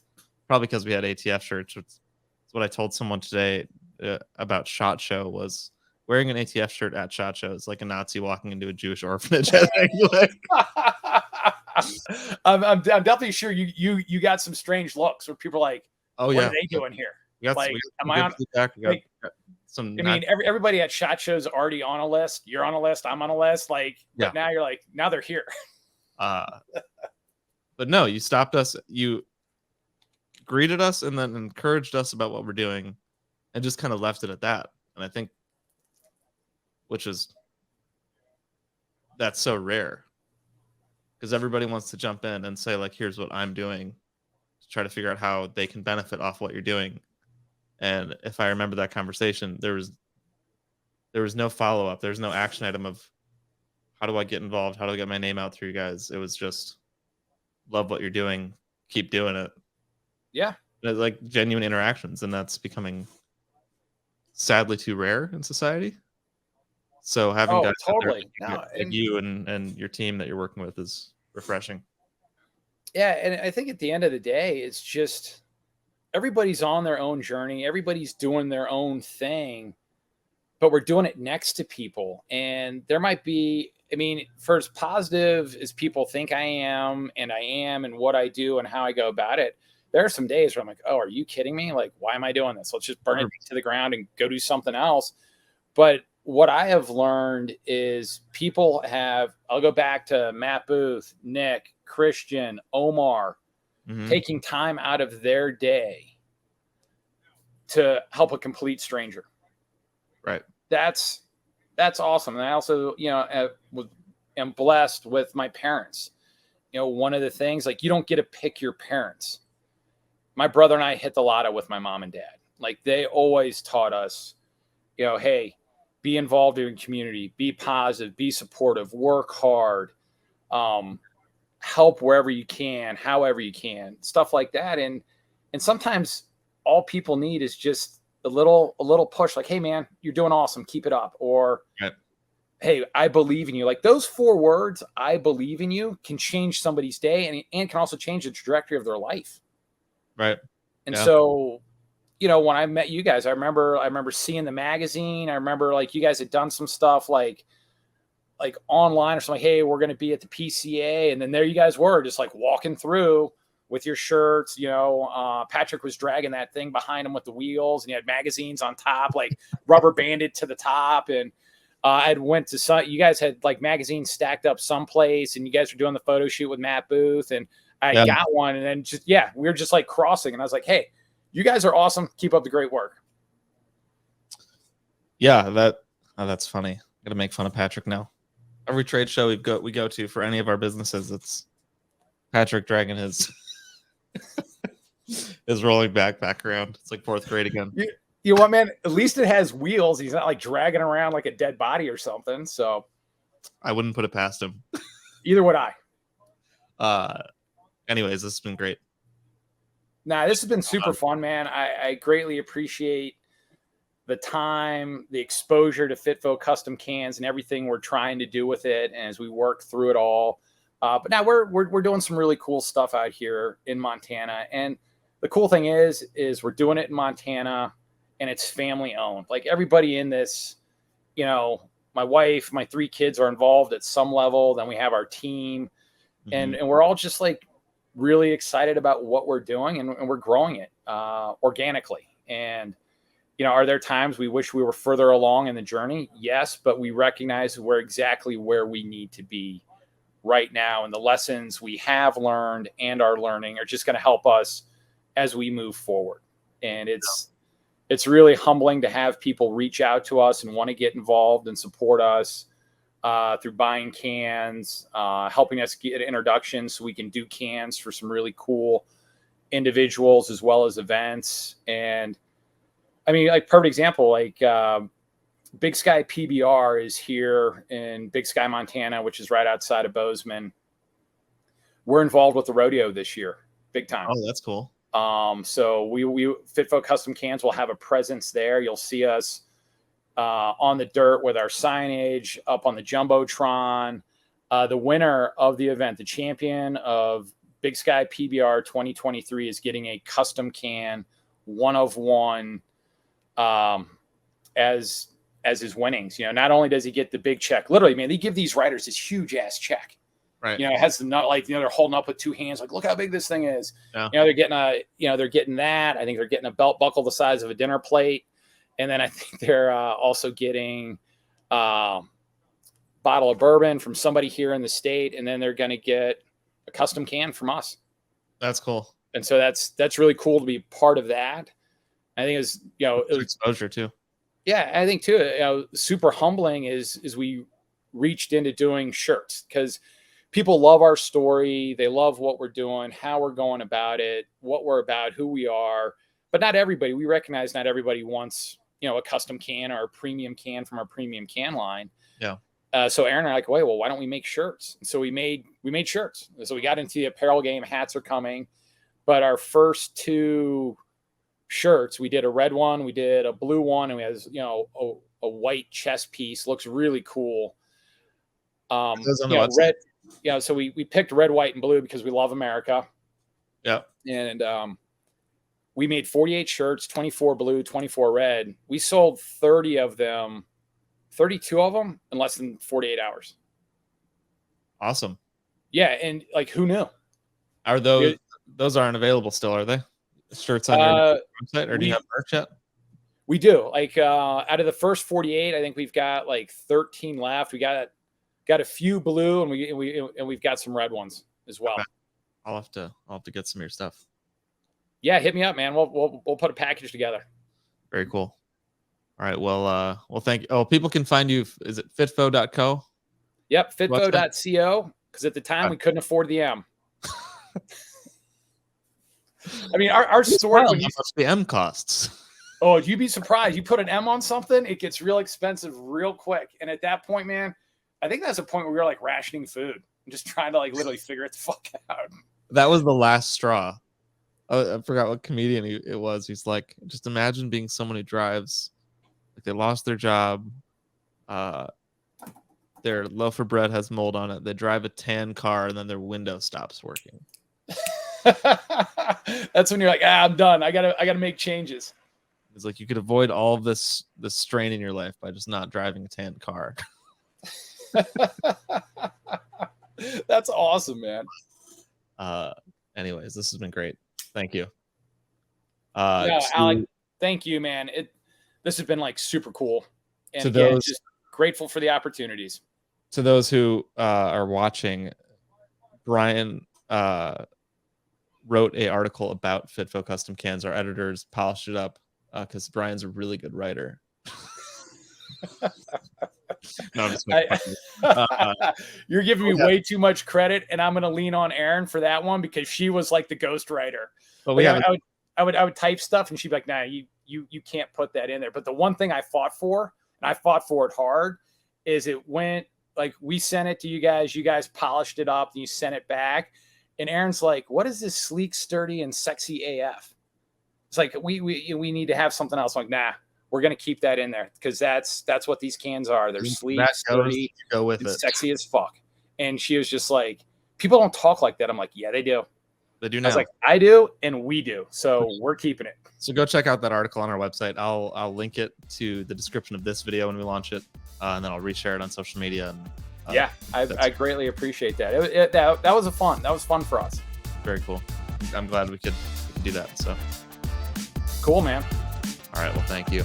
Probably because we had ATF shirts. It's what I told someone today about SHOT Show, was wearing an ATF shirt at SHOT Show is like a Nazi walking into a Jewish orphanage. I think. I'm definitely sure you got some strange looks where people are like, oh what yeah, are they doing here? Like, am I on? Like, everybody at SHOT Show's already on a list. You're on a list. I'm on a list. But now you're like, now they're here. But no, you stopped us. You greeted us and then encouraged us about what we're doing, and just kind of left it at that. And I think, that's so rare, because everybody wants to jump in and say like, here's what I'm doing, to try to figure out how they can benefit off what you're doing. And if I remember that conversation, there was no follow-up. There's no action item of how do I get involved? How do I get my name out through you guys? It was just, love what you're doing, keep doing it. Yeah. Like genuine interactions, and that's becoming sadly too rare in society. So having guys totally like you and your team that you're working with is refreshing. Yeah, and I think at the end of the day, it's just everybody's on their own journey. Everybody's doing their own thing, but we're doing it next to people. And there might be, for as positive as people think I am, and what I do and how I go about it, there are some days where I'm like, oh, are you kidding me? Like, why am I doing this? Let's just burn it to the ground and go do something else. But what I have learned is I'll go back to Matt Booth, Nick, Christian, Omar, taking time out of their day to help a complete stranger. Right. That's awesome. And I also, am blessed with my parents. One of the things, like, you don't get to pick your parents. My brother and I hit the lotto with my mom and dad. Like, they always taught us, hey, be involved in community, be positive, be supportive, work hard, help wherever you can, however you can, stuff like that. And sometimes all people need is just a little push, like, hey man, you're doing awesome, keep it up. Or hey, I believe in you. Like, those 4 words, I believe in you, can change somebody's day and can also change the trajectory of their life. Right. And so, when I met you guys, I remember seeing the magazine. I remember like you guys had done some stuff like online or something. Like, hey, we're going to be at the PCA. And then there you guys were, just like walking through with your shirts. Patrick was dragging that thing behind him with the wheels, and he had magazines on top, like rubber banded to the top. And I went to you guys had like magazines stacked up someplace, and you guys were doing the photo shoot with Matt Booth, and I got one. And then we were just like crossing, and I was like, hey, you guys are awesome. Keep up the great work. Yeah, that's funny. I'm gonna make fun of Patrick now. Every trade show we go to for any of our businesses, it's Patrick dragging his rolling back around. It's like 4th grade again. You know what, man? At least it has wheels. He's not like dragging around like a dead body or something. So I wouldn't put it past him. Either would I. Anyways, this has been great. Nah, this has been super fun, man. I greatly appreciate the time, the exposure to FITFO Custom Cans and everything we're trying to do with it, and as we work through it all. But now we're doing some really cool stuff out here in Montana, and the cool thing is we're doing it in Montana, and it's family owned. Like everybody in this, you know, my wife, my 3 kids are involved at some level. Then we have our team, and we're all just like really excited about what we're doing, and we're growing it organically. And you know, are there times we wish we were further along in the journey? Yes, but we recognize we're exactly where we need to be right now. And the lessons we have learned and are learning are just going to help us as we move forward. And it's really humbling to have people reach out to us and want to get involved and support us through buying cans, helping us get introductions so we can do cans for some really cool individuals as well as events. And I mean, like perfect example, like Big Sky PBR is here in Big Sky, Montana, which is right outside of Bozeman. We're involved with the rodeo this year, big time. Oh, that's cool. So we FITFO Custom Cans will have a presence there. You'll see us on the dirt with our signage up on the Jumbotron. The winner of the event, the champion of Big Sky PBR 2023, is getting a custom can, 1 of 1. As his winnings. You know, not only does he get the big check, literally, man, they give these riders this huge ass check. Right. You know, it has the nut, like, you know, they're holding up with 2 hands, like, look how big this thing is. Yeah. You know, they're getting that. I think they're getting a belt buckle the size of a dinner plate. And then I think they're also getting a bottle of bourbon from somebody here in the state. And then they're going to get a custom can from us. That's cool. And so that's really cool to be part of that. I think it's, you know, it was exposure too. Yeah, I think too, you know, super humbling is we reached into doing shirts because people love our story. They love what we're doing, how we're going about it, what we're about, who we are. But not everybody, we recognize not everybody wants, you know, a custom can or a premium can from our premium can line. Yeah. So Aaron and I are like, wait, well, why don't we make shirts? And so we made shirts. So we got into the apparel game. Hats are coming. But our first 2 shirts, we did a red one, we did a blue one, and we had, you know, a white chest piece. Looks really cool. Red, you know, so we picked red, white, and blue because we love America. Yeah. And we made 48 shirts, 24 blue, 24 red. We sold 32 of them in less than 48 hours. Awesome. Yeah, and like, who knew? Are those aren't available still, are they? Shirts on your website, or do you have merch yet? We do. Like out of the first 48, I think we've got like 13 left. We got a few blue, and we've got some red ones as well. Okay. I'll have to get some of your stuff. Yeah, hit me up, man. We'll put a package together. Very cool. All right. Well, thank you. Oh, people can find you. Is it fitfo.co? Yep, fitfo.co. Because at the time we couldn't afford the M. I mean, our store. How much the M costs? Oh, you'd be surprised. You put an M on something, it gets real expensive real quick. And at that point, man, I think that's a point where we were like rationing food and just trying to like literally figure it the fuck out. That was the last straw. I forgot what comedian it was. He's like, just imagine being someone who drives, like they lost their job. Their loaf of bread has mold on it. They drive a tan car, and then their window stops working. That's when you're like, I'm done. I gotta make changes. It's like you could avoid all of this strain in your life by just not driving a tan car. That's awesome, man. Anyways, this has been great. Thank you. Alec, thank you, man. This has been like super cool. And to again, those, just grateful for the opportunities. To those who are watching, Brian wrote an article about FITFO Custom Cans. Our editors polished it up because Brian's a really good writer. No, I'm just you're giving me way too much credit, and I'm going to lean on Erin for that one because she was like the ghostwriter. But I would type stuff, and she'd be like, "Nah, you can't put that in there." But the one thing I fought for, and I fought for it hard, is it went like we sent it to you guys. You guys polished it up, and you sent it back. And Aaron's like, what is this sleek, sturdy, and sexy AF? It's like, we need to have something else. I'm like, nah, we're going to keep that in there because that's what these cans are. They're sleek, sturdy, go with it. Sexy as fuck. And she was just like, people don't talk like that. I'm like, yeah, they do. They do now. I was like, I do, and we do. So we're keeping it. So go check out that article on our website. I'll link it to the description of this video when we launch it, and then I'll reshare it on social media. And, yeah, I greatly appreciate that. That was fun. That was fun for us. Very cool. I'm glad we could do that. So cool, man. All right. Well, thank you.